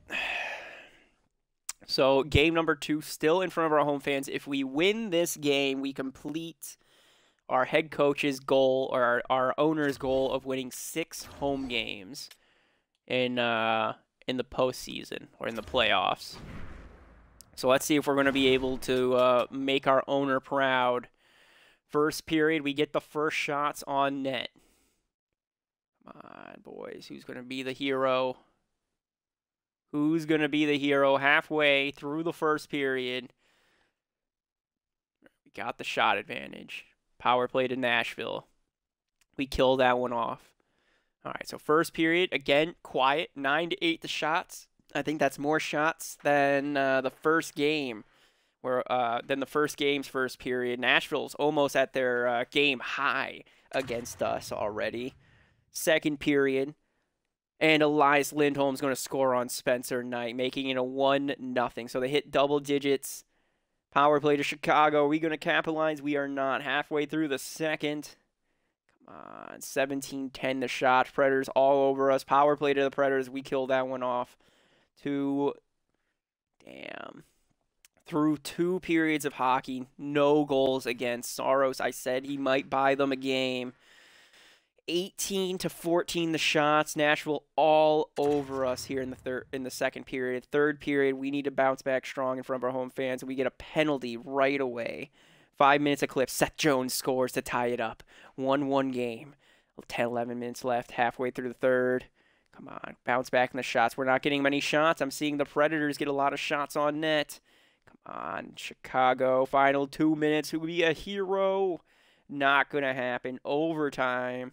So game number 2, still in front of our home fans. If we win this game, we complete our head coach's goal, or our owner's goal of winning 6 home games in the postseason or in the playoffs. So let's see if we're going to be able to make our owner proud. First period, we get the first shots on net. Come on, boys. Who's going to be the hero? Who's going to be the hero halfway through the first period? We got the shot advantage. Power play to Nashville. We kill that one off. All right, so first period, again, quiet. 9-8 the shots. I think that's more shots than the first game, than the first game's first period. Nashville's almost at their game high against us already. Second period, and Elias Lindholm's going to score on Spencer Knight, making it a 1-0. So they hit double digits. Power play to Chicago. Are we going to capitalize? We are not. Halfway through the second. Come on, 17-10 the shot. Predators all over us. Power play to the Predators. We kill that one off. Through 2 periods of hockey, no goals against. Saros, I said he might buy them a game. 18-14 the shots. Nashville all over us here in the second period. Third period, we need to bounce back strong in front of our home fans, and we get a penalty right away. 5 minutes of clip. Seth Jones scores to tie it up. 1-1 game. 10-11 minutes left, halfway through the third. Come on, bounce back in the shots. We're not getting many shots. I'm seeing the Predators get a lot of shots on net. Come on, Chicago. Final 2 minutes. Who will be a hero? Not going to happen. Overtime.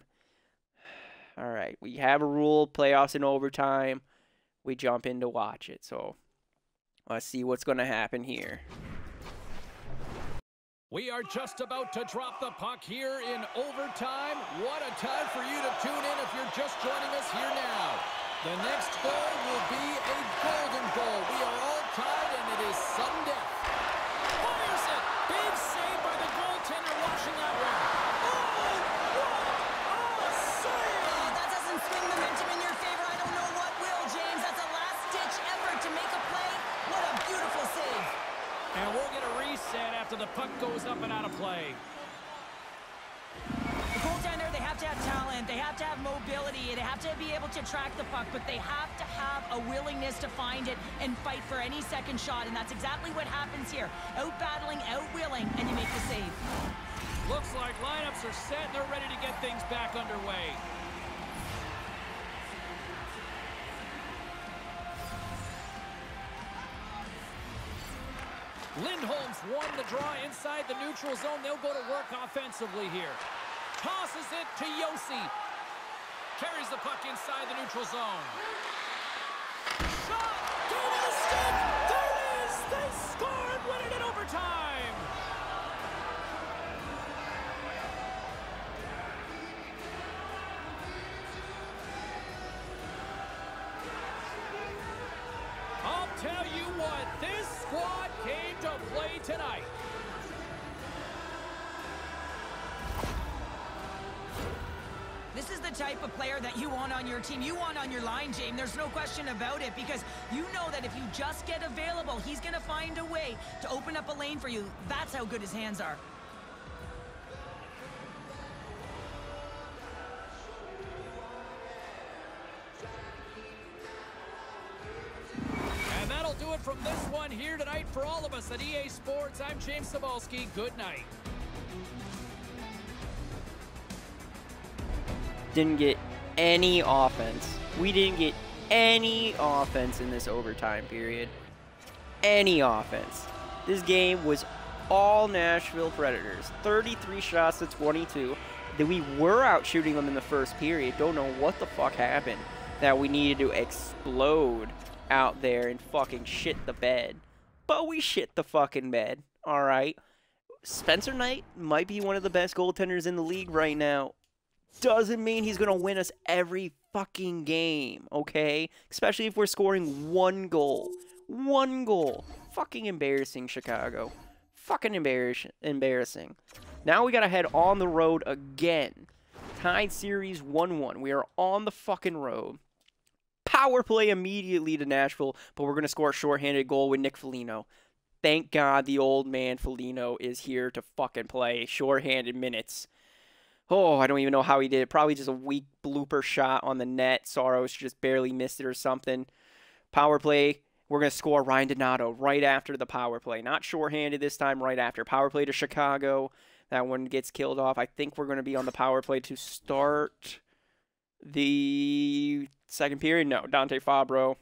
All right, we have a rule, playoffs in overtime. We jump in to watch it. So let's see what's going to happen here. We are just about to drop the puck here in overtime. What a time for you to tune in if you're just joining us here now. The next goal will be a golden goal. We are all tied, and it is sudden death. Fires it! Big save by the goaltender watching that one. Oh, what a save! Oh, that doesn't swing momentum in your favor. I don't know what will, James. That's a last-ditch effort to make a play. What a beautiful save. And we'll get a reset after the puck goes up and out of play. The goaltender, they have to have talent. movement. They have to have mobility. They have to be able to track the puck, but they have to have a willingness to find it and fight for any second shot, and that's exactly what happens here. Out-battling, out-willing, and you make the save. Looks like lineups are set and they're ready to get things back underway. Lindholm's won the draw inside the neutral zone. They'll go to work offensively here. Tosses it to Yossi. Carries the puck inside the neutral zone. Shot! Game of the stick! There it is! They score and win it in overtime! I'll tell you what, this squad came to play tonight. This is the type of player that you want on your team. You want on your line, James. There's no question about it, because you know that if you just get available, he's going to find a way to open up a lane for you. That's how good his hands are. And that'll do it from this one here tonight for all of us at EA Sports. I'm James Cebulski. Good night. Didn't get any offense. We didn't get any offense in this overtime period. Any offense. This game was all Nashville Predators. 33 shots to 22. Then we were out shooting them in the first period. Don't know what the fuck happened that we needed to explode out there and fucking shit the bed. But we shit the fucking bed. Alright. Spencer Knight might be one of the best goaltenders in the league right now. Doesn't mean he's going to win us every fucking game, okay? Especially if we're scoring one goal. One goal. Fucking embarrassing, Chicago. Fucking embarrassing. Now we got to head on the road again. Tied series 1-1. We are on the fucking road. Power play immediately to Nashville, but we're going to score a shorthanded goal with Nick Foligno. Thank God the old man Foligno is here to fucking play shorthanded minutes. Oh, I don't even know how he did it. Probably just a weak blooper shot on the net. Saros just barely missed it or something. Power play. We're going to score Ryan Donato right after the power play. Not shorthanded this time, right after. Power play to Chicago. That one gets killed off. I think we're going to be on the power play to start the second period. No, Dante Fabro.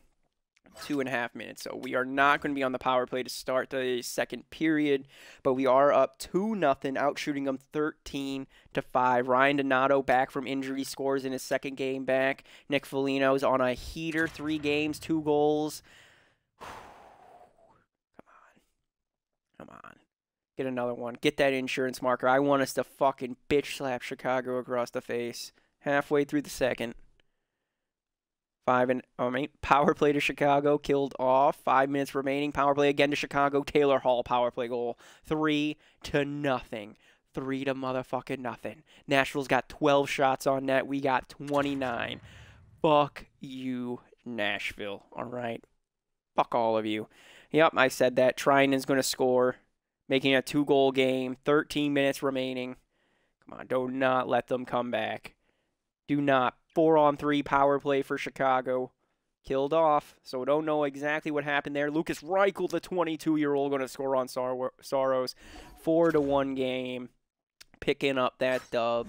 2.5 minutes. So we are not going to be on the power play to start the second period, but we are up 2-0, out shooting them 13-5. Ryan Donato back from injury, scores in his second game back. Nick Foligno's on a heater, 3 games, 2 goals. Come on. Get another one. Get that insurance marker. I want us to fucking bitch slap Chicago across the face. Halfway through the second. Power play to Chicago, killed off. 5 minutes remaining. Power play again to Chicago. Taylor Hall power play goal. 3-0. 3 to motherfucking nothing. Nashville's got 12 shots on net. We got 29. Fuck you, Nashville. All right. Fuck all of you. Yep, I said that. Trinan's going to score, making a 2-goal game. 13 minutes remaining. Come on, do not let them come back. Do not. 4-on-3 power play for Chicago. Killed off, so don't know exactly what happened there. Lucas Reichel, the 22-year-old, going to score on Saros. 4-1 game. Picking up that dub.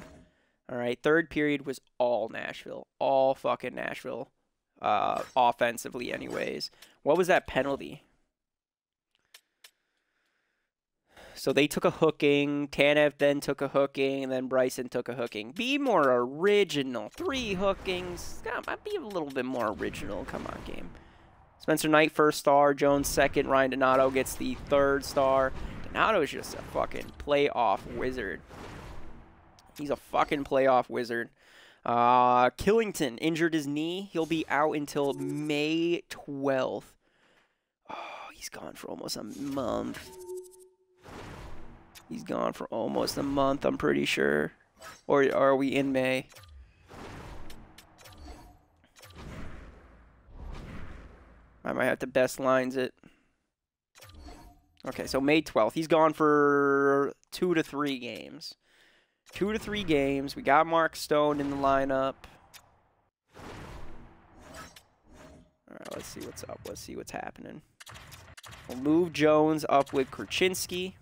All right, third period was all Nashville. All fucking Nashville. Offensively, anyways. What was that penalty? So they took a hooking, Tanev then took a hooking, and then Bryson took a hooking. Be more original. 3 hookings. God, might be a little bit more original. Come on, game. Spencer Knight, first star. Jones, second. Ryan Donato gets the 3rd star. Donato is just a fucking playoff wizard. He's a fucking playoff wizard. Killington injured his knee. He'll be out until May 12th. Oh, he's gone for almost a month. He's gone for almost a month, I'm pretty sure. Or are we in May? I might have to best lines it. Okay, so May 12th. He's gone for 2 to 3 games. 2 to 3 games. We got Mark Stone in the lineup. All right, let's see what's up. Let's see what's happening. We'll move Jones up with Korchinski.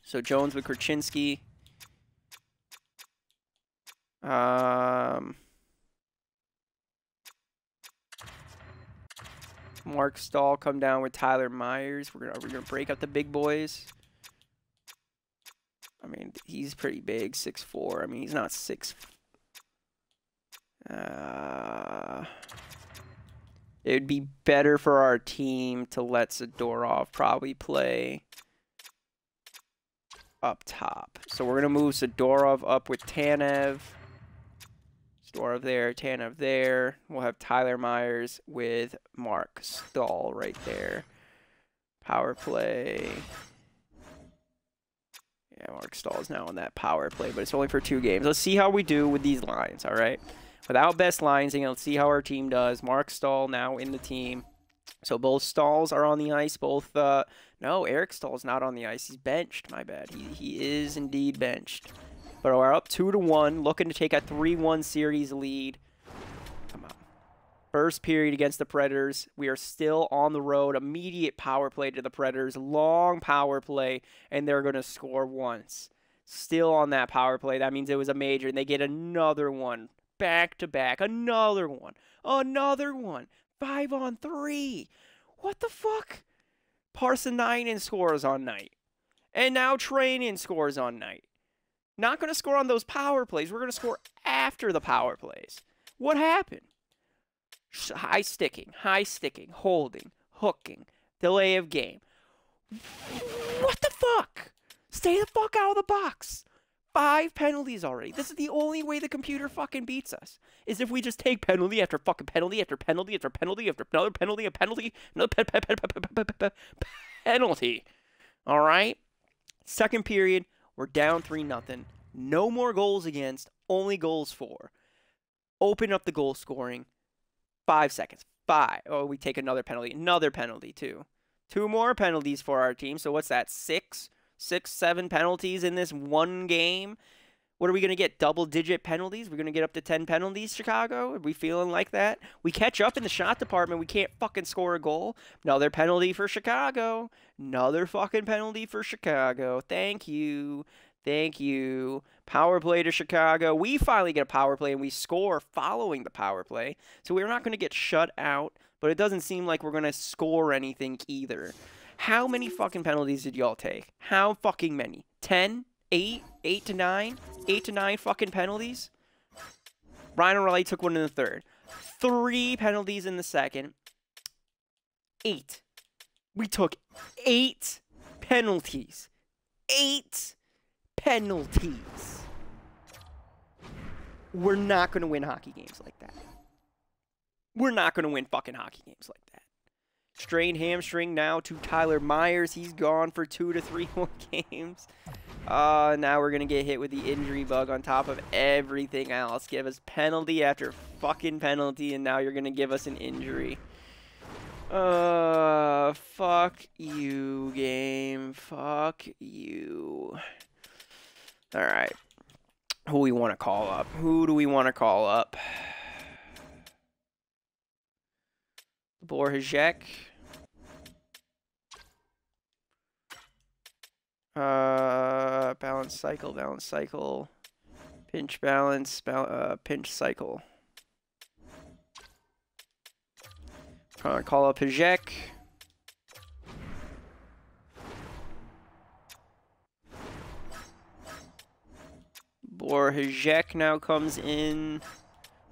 So Jones with Korchinski. Mark Stahl come down with Tyler Myers. We're gonna break up the big boys. I mean, he's pretty big, 6'4". I mean, he's not 6. It would be better for our team to let Zadorov probably play up top. So we're gonna move Zadorov up with Tanev. Zadorov there, Tanev there. We'll have Tyler Myers with Mark Stahl right there. Power play. Yeah, Mark Stahl is now on that power play, but it's only for 2 games. Let's see how we do with these lines, all right? Without best lines, let's see how our team does. Mark Stahl now in the team. So both Stahls are on the ice. Both, no, Eric Stahl's not on the ice. He's benched, my bad. He is indeed benched. But we're up 2-1, looking to take a 3-1 series lead. Come on. First period against the Predators. We are still on the road. Immediate power play to the Predators. Long power play, and they're going to score once. Still on that power play. That means it was a major, and they get another one. Back-to-back. Another one. Another one. 5-on-3. What the fuck? Parssinainen scores on night. And now Trainin scores on night. Not going to score on those power plays. We're going to score after the power plays. What happened? High sticking, holding, hooking, delay of game. What the fuck? Stay the fuck out of the box. 5 penalties already. This is the only way the computer fucking beats us. Is if we just take penalty after fucking penalty after penalty after penalty after another penalty, a penalty, another penalty. All right? Second period, we're down 3-0. No more goals against, only goals for. Open up the goal scoring. 5 seconds. 5. Oh, we take another penalty too. 2 more penalties for our team. So what's that? 6, 7 penalties in this one game. What are we going to get? Double-digit penalties? We're going to get up to 10 penalties, Chicago? Are we feeling like that? We catch up in the shot department. We can't fucking score a goal. Another penalty for Chicago. Another fucking penalty for Chicago. Thank you. Thank you. Power play to Chicago. We finally get a power play, and we score following the power play. So we're not going to get shut out, but it doesn't seem like we're going to score anything either. How many fucking penalties did y'all take? How fucking many? 10? 8? 8 to 9? 8 to 9 fucking penalties? Ryan O'Reilly took one in the third. 3 penalties in the second. 8. We took 8 penalties. 8 penalties. We're not going to win hockey games like that. We're not going to win fucking hockey games like that. Strained hamstring now to Tyler Myers. He's gone for 2 to 3 more games. Now we're going to get hit with the injury bug on top of everything else. Give us penalty after fucking penalty, and now you're going to give us an injury. Fuck you, game. Fuck you. All right. Who do we want to call up? Who do we want to call up? Borjak. Balance cycle. Pinch balance, pinch cycle. Call up Hajek. Borjak now comes in.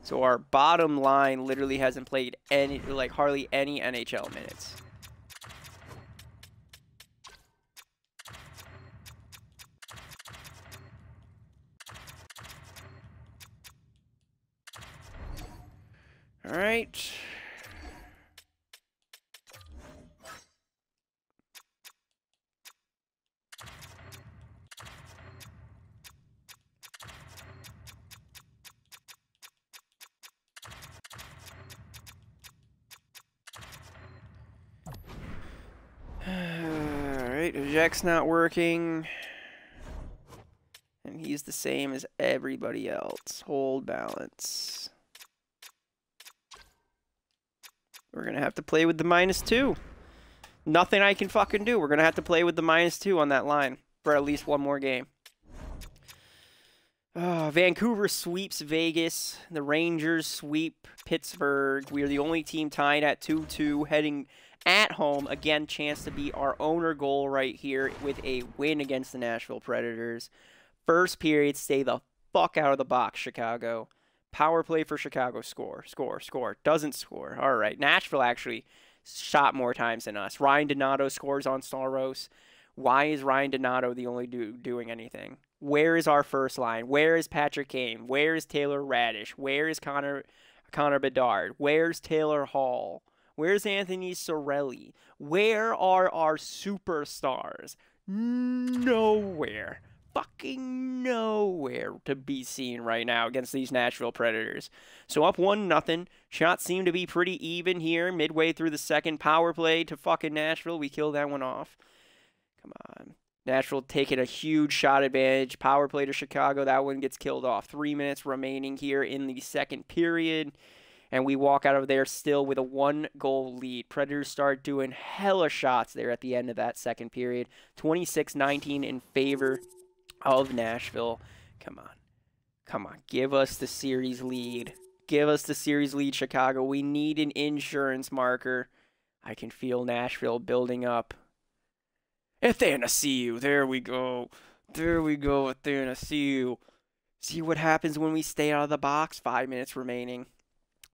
So our bottom line literally hasn't played any, like hardly any NHL minutes. All right. Alright, Jack's not working. And is the same as everybody else. Hold balance. We're going to have to play with the -2. Nothing I can fucking do. We're going to have to play with the -2 on that line for at least one more game. Vancouver sweeps Vegas. The Rangers sweep Pittsburgh. We are the only team tied at 2-2 heading at home. Again, chance to beat our owner goal right here with a win against the Nashville Predators. First period, stay the fuck out of the box, Chicago. Power play for Chicago. Score. Doesn't score. All right. Nashville actually shot more times than us. Ryan Donato scores on Saros. Why is Ryan Donato the only dude doing anything? Where is our first line? Where is Patrick Kane? Where is Taylor Radish? Where is Connor Bedard? Where's Taylor Hall? Where's Anthony Cirelli? Where are our superstars? Nowhere. Fucking nowhere to be seen right now against these Nashville Predators. So up 1-0. Shots seem to be pretty even here midway through the second. Power play to fucking Nashville. We killed that one off. Come on. Nashville taking a huge shot advantage. Power play to Chicago. That one gets killed off. 3 minutes remaining here in the second period. And we walk out of there still with a 1-goal lead. Predators start doing hella shots there at the end of that second period. 26-19 in favor of Nashville. Come on. Come on. Give us the series lead. Give us the series lead, Chicago. We need an insurance marker. I can feel Nashville building up. Athanasiou. There we go. There we go, Athanasiou. See what happens when we stay out of the box. 5 minutes remaining.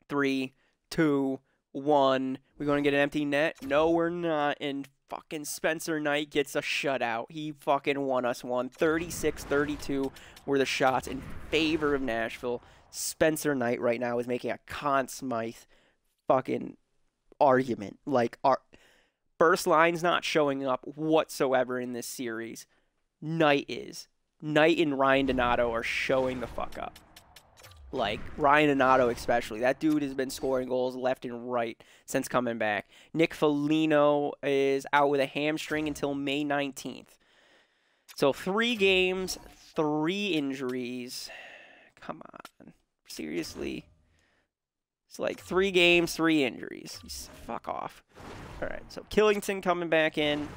3, 2, 1. We're going to get an empty net? No, we're not. And fucking Spencer Knight gets a shutout. He fucking won us one. 36-32 were the shots in favor of Nashville. Spencer Knight right now is making a Conn Smythe fucking argument. Like, our first line's not showing up whatsoever in this series. Knight is. Knight and Ryan Donato are showing the fuck up. Like, Ryan Donato especially. That dude has been scoring goals left and right since coming back. Nick Foligno is out with a hamstring until May 19th. So 3 games, 3 injuries. Come on. Seriously? It's like 3 games, 3 injuries. Fuck off. All right, so Killington coming back in.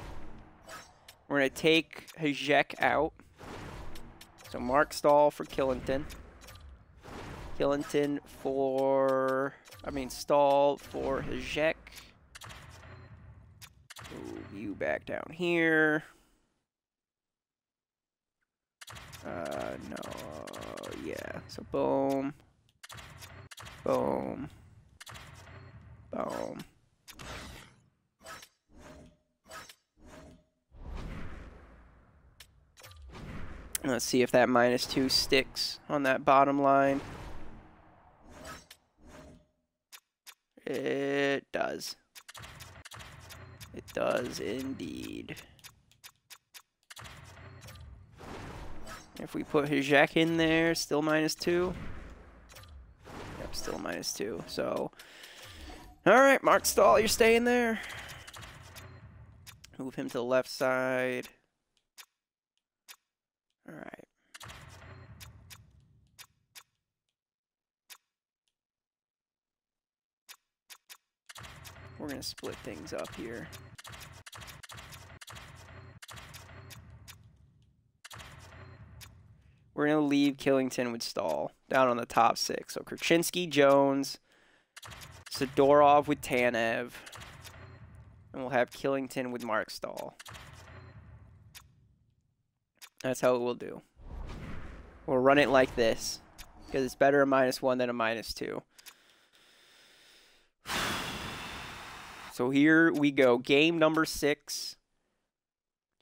We're going to take Hajek out. So Mark Stahl for Killington. Killington for, Stahl for Hajek. Move you back down here. No, yeah. So boom. Boom. Boom. Let's see if that -2 sticks on that bottom line. It does. It does indeed. If we put Hajek in there, still -2. Yep, still -2. So, all right, Mark Stahl, you're staying there. Move him to the left side. All right. We're going to split things up here. We're going to leave Killington with Stahl down on the top 6. So Krasinski, Jones, Sidorov with Tanev, and we'll have Killington with Mark Stahl. That's how we'll do. We'll run it like this because it's better a -1 than a -2. So here we go. Game number 6.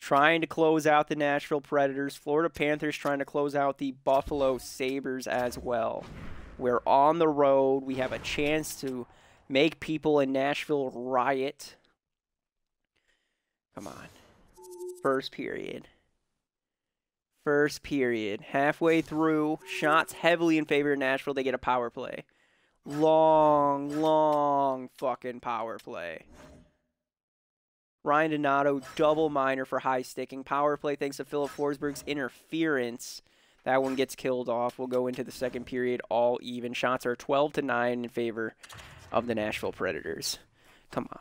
Trying to close out the Nashville Predators. Florida Panthers trying to close out the Buffalo Sabres as well. We're on the road. We have a chance to make people in Nashville riot. Come on. First period. First period. Halfway through. Shots heavily in favor of Nashville. They get a power play. Long fucking power play. Ryan Donato, double minor for high sticking. Power play thanks to Philip Forsberg's interference. That one gets killed off. We'll go into the second period all even. Shots are 12-9 in favor of the Nashville Predators. Come on.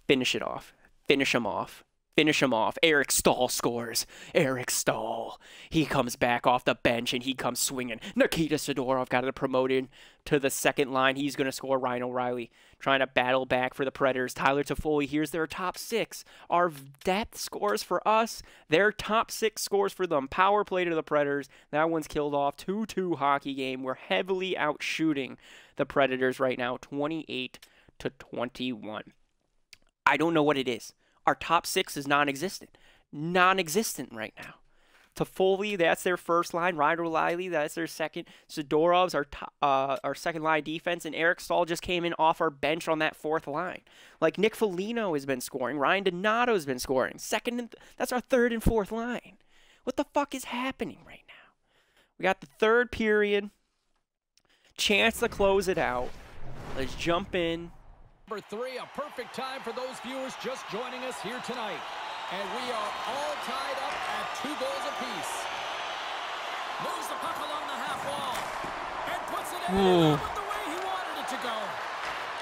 Finish it off. Finish them off. Finish him off. Eric Stahl scores. Eric Stahl. He comes back off the bench and he comes swinging. Nikita Sidorov got it promoted to the second line. He's going to score. Ryan O'Reilly trying to battle back for the Predators. Tyler Toffoli. Here's their top six. Our depth scores for us. Their top six scores for them. Power play to the Predators. That one's killed off. 2-2 hockey game. We're heavily outshooting the Predators right now. 28-21. I don't know what it is. Our top six is non-existent. Non-existent right now. Toffoli, that's their first line. Ryan O'Reilly, that's their second. Sidorov's our second line defense. And Eric Stahl just came in off our bench on that fourth line. Like, Nick Foligno has been scoring. Ryan Donato's been scoring. That's our third and fourth line. What the fuck is happening right now? We got the third period. Chance to close it out. Let's jump in. Number 3, a perfect time for those viewers just joining us here tonight. And we are all tied up at 2 goals apiece. Moves the puck along the half wall. And puts it in the way he wanted it to go.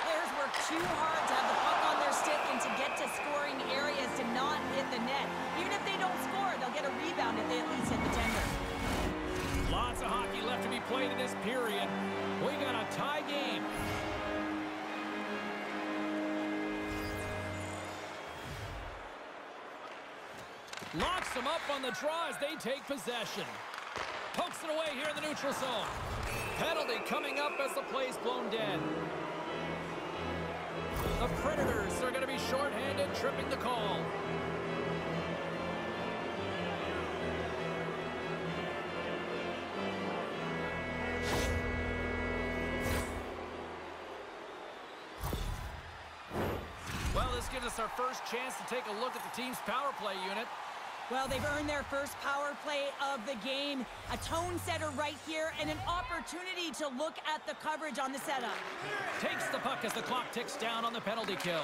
Players work too hard to have the puck on their stick and to get to scoring areas to not hit the net. Even if they don't score, they'll get a rebound if they at least hit the tender. Lots of hockey left to be played in this period. We got a tie game. Locks them up on the draw as they take possession. Pokes it away here in the neutral zone. Penalty coming up as the play's blown dead. The Predators are going to be shorthanded, tripping the call. Well, this gives us our first chance to take a look at the team's power play unit. Well, they've earned their first power play of the game. A tone setter right here and an opportunity to look at the coverage on the setup. Takes the puck as the clock ticks down on the penalty kill.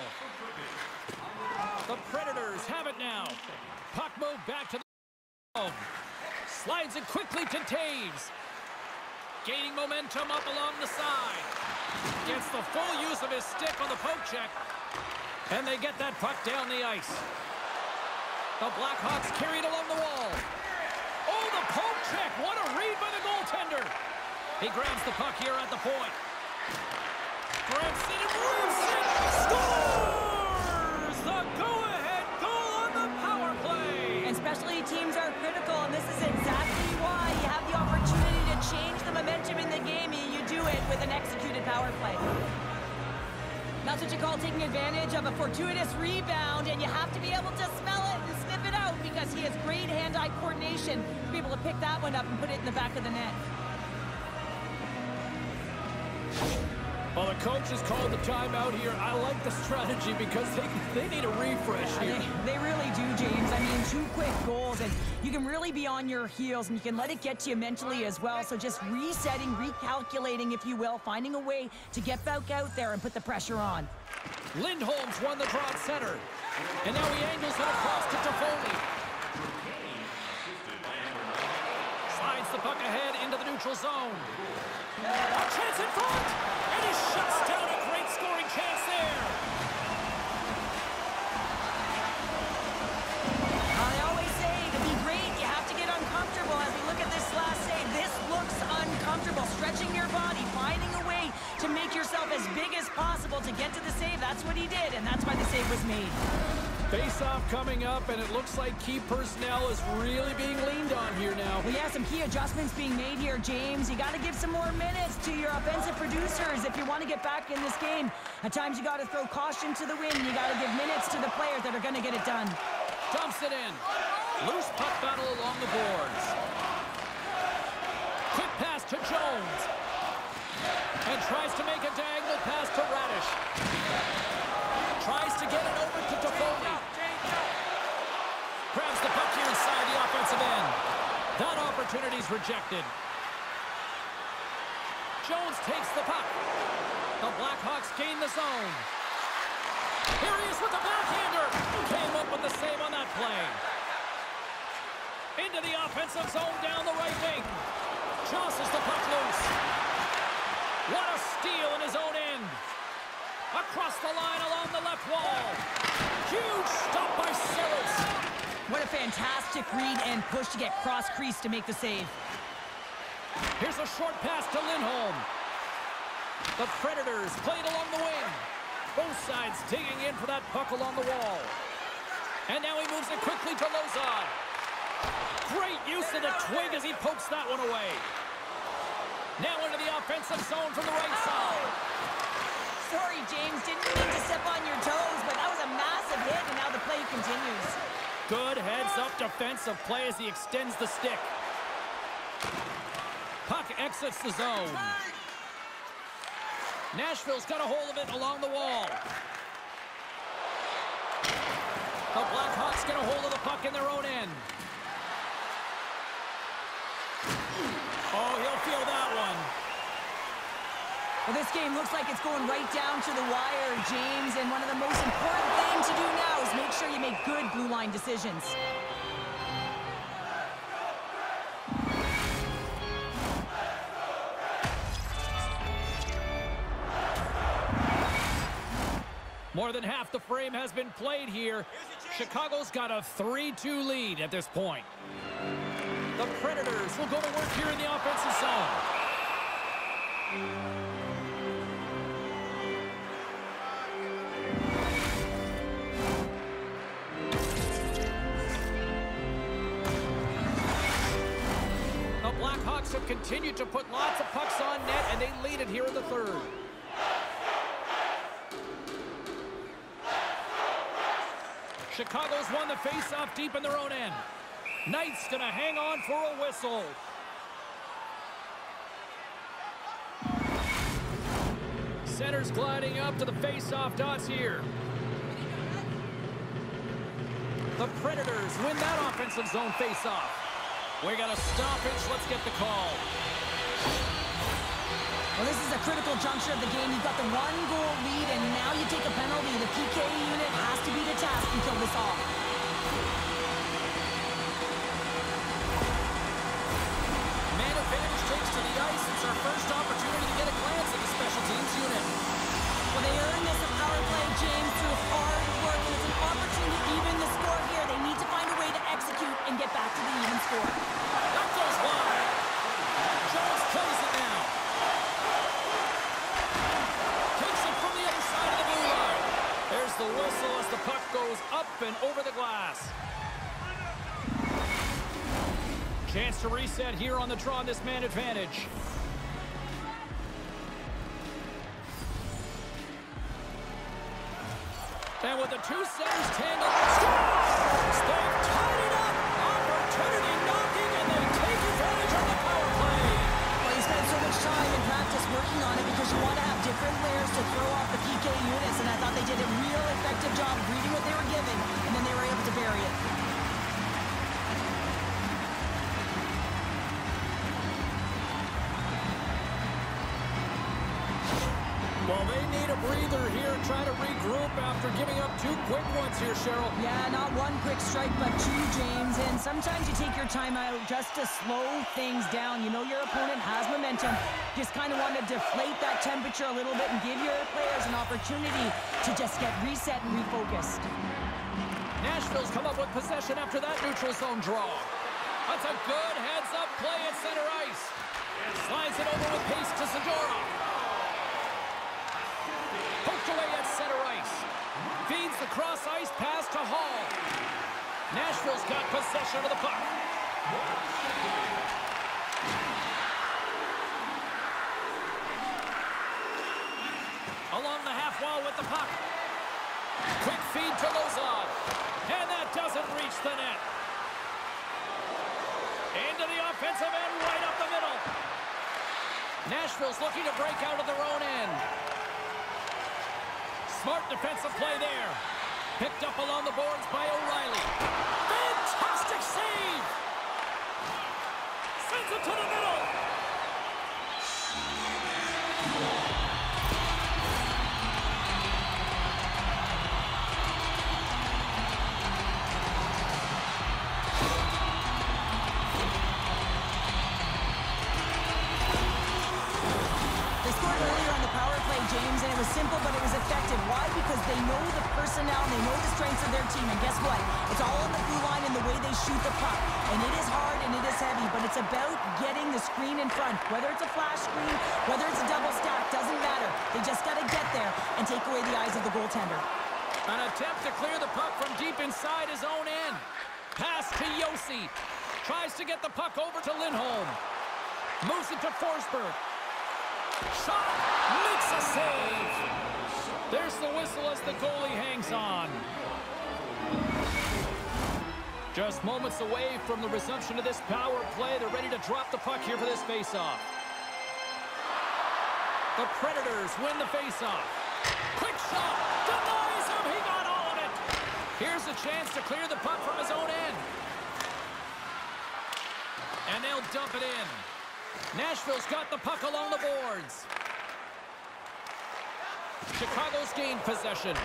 The Predators have it now. Puck moved back to the zone. Slides it quickly to Taves. Gaining momentum up along the side. Gets the full use of his stick on the poke check. And they get that puck down the ice. The Blackhawks carried along the wall. Oh, the poke check. What a read by the goaltender. He grabs the puck here at the point. Grabs it and moves it. Scores! The go-ahead goal on the power play. And specialty teams are critical, and this is exactly why you have the opportunity to change the momentum in the game, and you do it with an executed power play. That's what you call taking advantage of a fortuitous rebound, and you have to be able to smell it and sniff it out because he has great hand-eye coordination to be able to pick that one up and put it in the back of the net. Well, the coach has called the timeout here. I like the strategy because they need a refresh here. They really do, James. I mean, 2 quick goals, and you can really be on your heels, and you can let it get to you mentally as well. So just resetting, recalculating, if you will, finding a way to get back out there and put the pressure on. Lindholm's won the draw at center. And now he angles it across to Toffoli. Slides the puck ahead into the neutral zone. A chance in front! And he shuts down a great scoring chance there. I always say, to be great, you have to get uncomfortable. As we look at this last save, this looks uncomfortable. Stretching your body, finding a way to make yourself as big as possible to get to the save. That's what he did, and that's why the save was made. Face-off coming up, and it looks like key personnel is really being leaned on here now. Well, yeah, some key adjustments being made here, James. You got to give some more minutes to your offensive producers if you want to get back in this game. At times, you got to throw caution to the wind. You got to give minutes to the players that are going to get it done. Dumps it in. Loose puck battle along the boards. Quick pass to Jones. And tries to make a diagonal pass to Radish. Tries to get it over to Toffoli. Grabs the puck here inside the offensive end. That opportunity's rejected. Jones takes the puck. The Blackhawks gain the zone. Here he is with the backhander. Came up with the save on that play. Into the offensive zone down the right wing. jostles the puck loose. What a steal in his own end. Across the line along the left wall. Huge stop by Silas. What a fantastic read and push to get cross-crease to make the save. Here's a short pass to Lindholm. The Predators played along the wing. Both sides digging in for that puck along the wall. And now he moves it quickly to Lozon. Great use of the twig as he pokes that one away. Now into the offensive zone from the right side. Sorry, James, didn't mean to step on your toes, but that was a massive hit, and now the play continues. Good heads-up defensive play as he extends the stick. Puck exits the zone. Nashville's got a hold of it along the wall. The Blackhawks get a hold of the puck in their own end. Oh, he'll feel that one. Well, this game looks like it's going right down to the wire, James, and one of the most important things to do now is make sure you make good blue line decisions. More than half the frame has been played here. Chicago's got a 3-2 lead at this point. The Predators will go to work here in the offensive zone. The Blackhawks have continued to put lots of pucks on net, and they lead it here in the third. Chicago's won the face-off deep in their own end. Knight's gonna hang on for a whistle. Center's gliding up to the face-off dots here. The Predators win that offensive zone face-off. We got a stoppage. Let's get the call. Well, this is a critical juncture of the game. You've got the one-goal lead, and now you take a penalty. The PK unit has to be the task and kill this off. Man advantage takes to the ice. It's our first opportunity to get a glance at the special teams unit. Well, they earned this power play, James, through hard work, and it's an opportunity to even the score here. They need to find a way to execute and get back to the even score. That goes wide. Jones plays it now. Takes it from the other side of the blue line. There's the whistle as the puck goes up and over the glass. Chance to reset here on the draw on this man advantage. And with the two centers tangled, they've tied it up. Opportunity knocking, and they take advantage of the power play. Well, you spend so much time in practice working on it because you want to have different layers to throw off the PK units, and I thought they did a real effective job of reading what they were given, and then they were able to bury it. Well, they need a breather here, try to regroup after giving up two quick ones here, Cheryl. Yeah, not one quick strike, but two, James. And sometimes you take your time out just to slow things down. You know your opponent has momentum. Just kind of want to deflate that temperature a little bit and give your players an opportunity to just get reset and refocused. Nashville's come up with possession after that neutral zone draw. That's a good heads-up play at center ice. Slides it over with pace to Zadorov. Poked away at center ice. Feeds the cross-ice pass to Hall. Nashville's got possession of the puck. Along the half wall with the puck. Quick feed to Lozon. And that doesn't reach the net. Into the offensive end, right up the middle. Nashville's looking to break out of their own end. Smart defensive play there. Picked up along the boards by O'Reilly. Fantastic save! Sends it to the middle. was simple, but it was effective. Why? Because they know the personnel, and they know the strengths of their team. And guess what? It's all on the blue line and the way they shoot the puck. And it is hard and it is heavy, but it's about getting the screen in front. Whether it's a flash screen, whether it's a double stack, doesn't matter. They just got to get there and take away the eyes of the goaltender. An attempt to clear the puck from deep inside his own end. Pass to Yossi. Tries to get the puck over to Lindholm. Moves it to Forsberg. Shot! Makes a save! There's the whistle as the goalie hangs on. Just moments away from the resumption of this power play. They're ready to drop the puck here for this faceoff. The Predators win the faceoff. Quick shot! Denies him! He got all of it! Here's a chance to clear the puck from his own end. And they'll dump it in. Nashville's got the puck along the boards. Chicago's gained possession.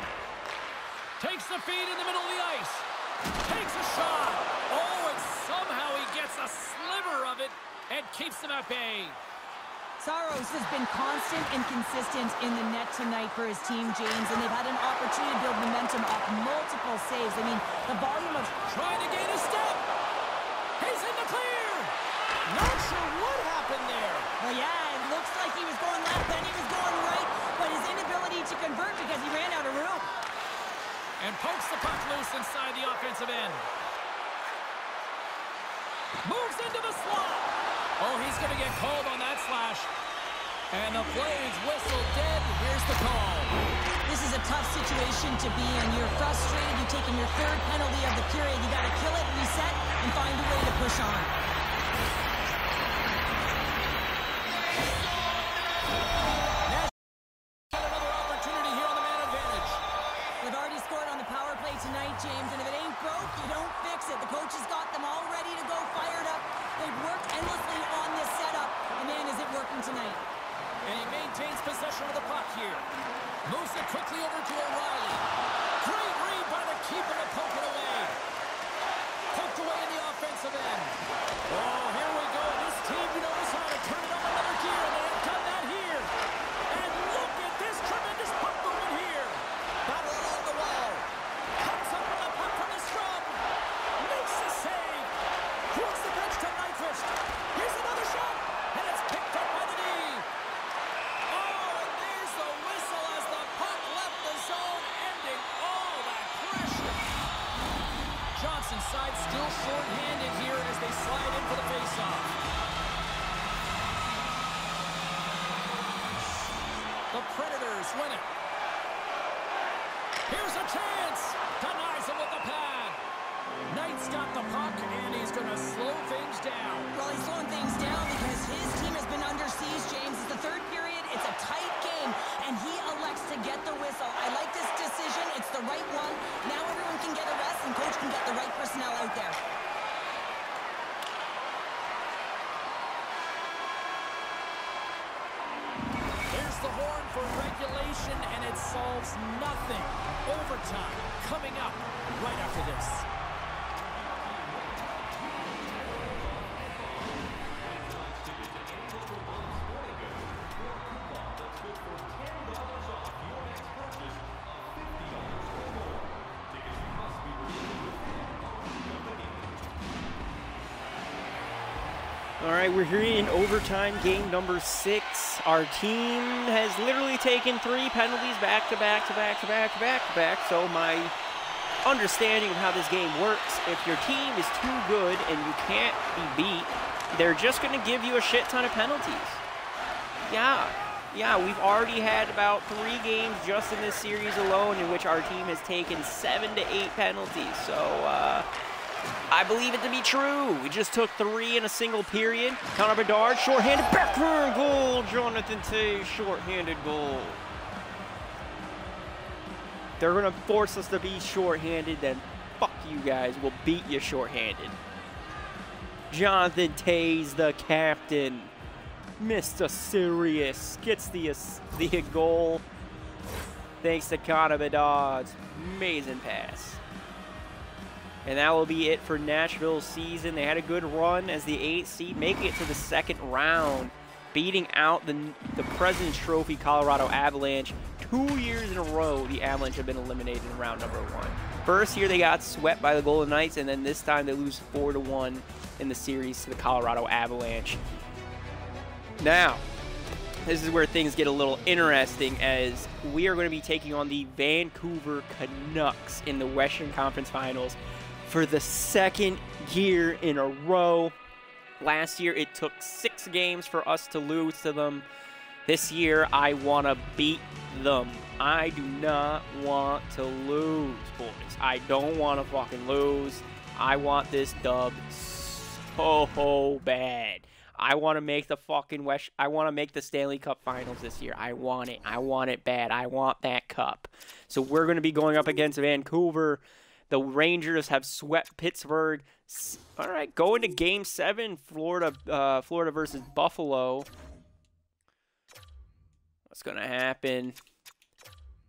Takes the feed in the middle of the ice. Takes a shot. Oh, and somehow he gets a sliver of it and keeps them at bay. Saros has been constant and consistent in the net tonight for his team, James, and they've had an opportunity to build momentum off multiple saves. I mean, the volume of... Trying to gain a step. He's in the clear. Not sure what happened there. Well, yeah, it looks like he was going left, then he was going right, but his inability to convert because he ran out of room. And pokes the puck loose inside the offensive end. Moves into the slot. Oh, he's going to get called on that slash. And the play's whistle dead. Here's the call. This is a tough situation to be in. You're frustrated. You've taken your third penalty of the period. You got to kill it, reset, and find a way to push on. Another opportunity here on the man advantage. They've already scored on the power play tonight, James, and if it ain't broke, you don't fix it. The coach has got them all ready to go, fired up. They've worked endlessly on this setup, and man, is it working tonight. And he maintains possession of the puck here. Moves it quickly over to O'Reilly. Great read by the keeper to poke it away. Poked away in the offensive end. Oh, here we go. This team knows how to turn it up another gear, and they have done that here. And look at this tremendous puck movement here. Battle along the wall. Comes up with a puck from the scrum. Makes the save. Crooks the bench to vanquished. Here's another shot. And it's picked up by the knee. Oh, and there's the whistle as the puck left the zone, ending all that pressure. Johnson side still short-handed here as they slide in for the faceoff. The Predators win it. Here's a chance. Denies him with the pad. Knight's got the puck, and he's going to slow things down. Well, he's slowing things down because his team has been under siege, James. It's the third period. It's a tight game, and he elects to get the whistle. I like this decision. It's the right one. Now everyone can get a rest, and coach can get the right personnel out there. There's the horn for regulation, and it solves nothing. Overtime coming up right after this. All right, we're here in overtime, game number 6. Our team has literally taken 3 penalties back to back to back to back to back to back. So my understanding of how this game works, if your team is too good and you can't be beat, they're just going to give you a shit ton of penalties. Yeah, we've already had about 3 games just in this series alone in which our team has taken 7 to 8 penalties. So, I believe it to be true. We just took 3 in a single period. Connor Bedard, shorthanded, backward goal. Jonathan Tay, shorthanded goal. They're going to force us to be shorthanded, then fuck you guys. We'll beat you shorthanded. Jonathan Tay's the captain. Mr. Serious gets the goal. Thanks to Connor Bedard. Amazing pass. And that will be it for Nashville's season. They had a good run as the 8th seed, making it to the 2nd round, beating out the President's Trophy Colorado Avalanche 2 years in a row, the Avalanche have been eliminated in round number 1. First year, they got swept by the Golden Knights, and then this time they lose 4-1 in the series to the Colorado Avalanche. Now, this is where things get a little interesting, as we are going to be taking on the Vancouver Canucks in the Western Conference Finals for the second year in a row. Last year, it took 6 games for us to lose to them. This year, I want to beat them. I do not want to lose, boys. I don't want to fucking lose. I want this dub so bad. I want to make the fucking I want to make the Stanley Cup Finals this year. I want it. I want it bad. I want that cup. So we're going to be going up against Vancouver. The Rangers have swept Pittsburgh. All right, going to Game 7, Florida versus Buffalo. What's going to happen?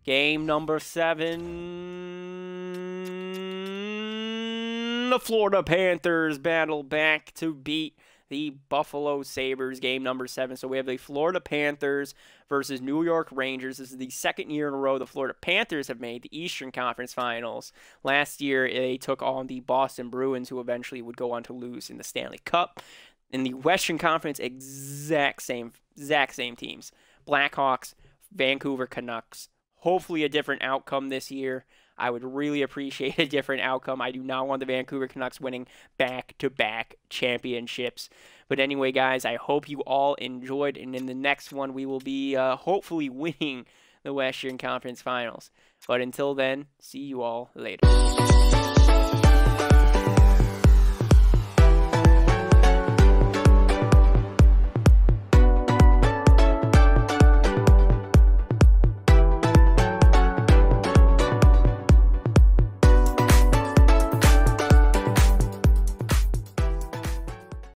Game number 7. The Florida Panthers battle back to beat the Buffalo Sabres. Game number 7. So we have the Florida Panthers versus New York Rangers. This is the second year in a row the Florida Panthers have made the Eastern Conference Finals. Last year, they took on the Boston Bruins, who eventually would go on to lose in the Stanley Cup. In the Western Conference, exact same teams. Blackhawks, Vancouver Canucks. Hopefully a different outcome this year. I would really appreciate a different outcome. I do not want the Vancouver Canucks winning back-to-back championships. But anyway, guys, I hope you all enjoyed. And in the next one, we will be hopefully winning the Western Conference Finals. But until then, see you all later.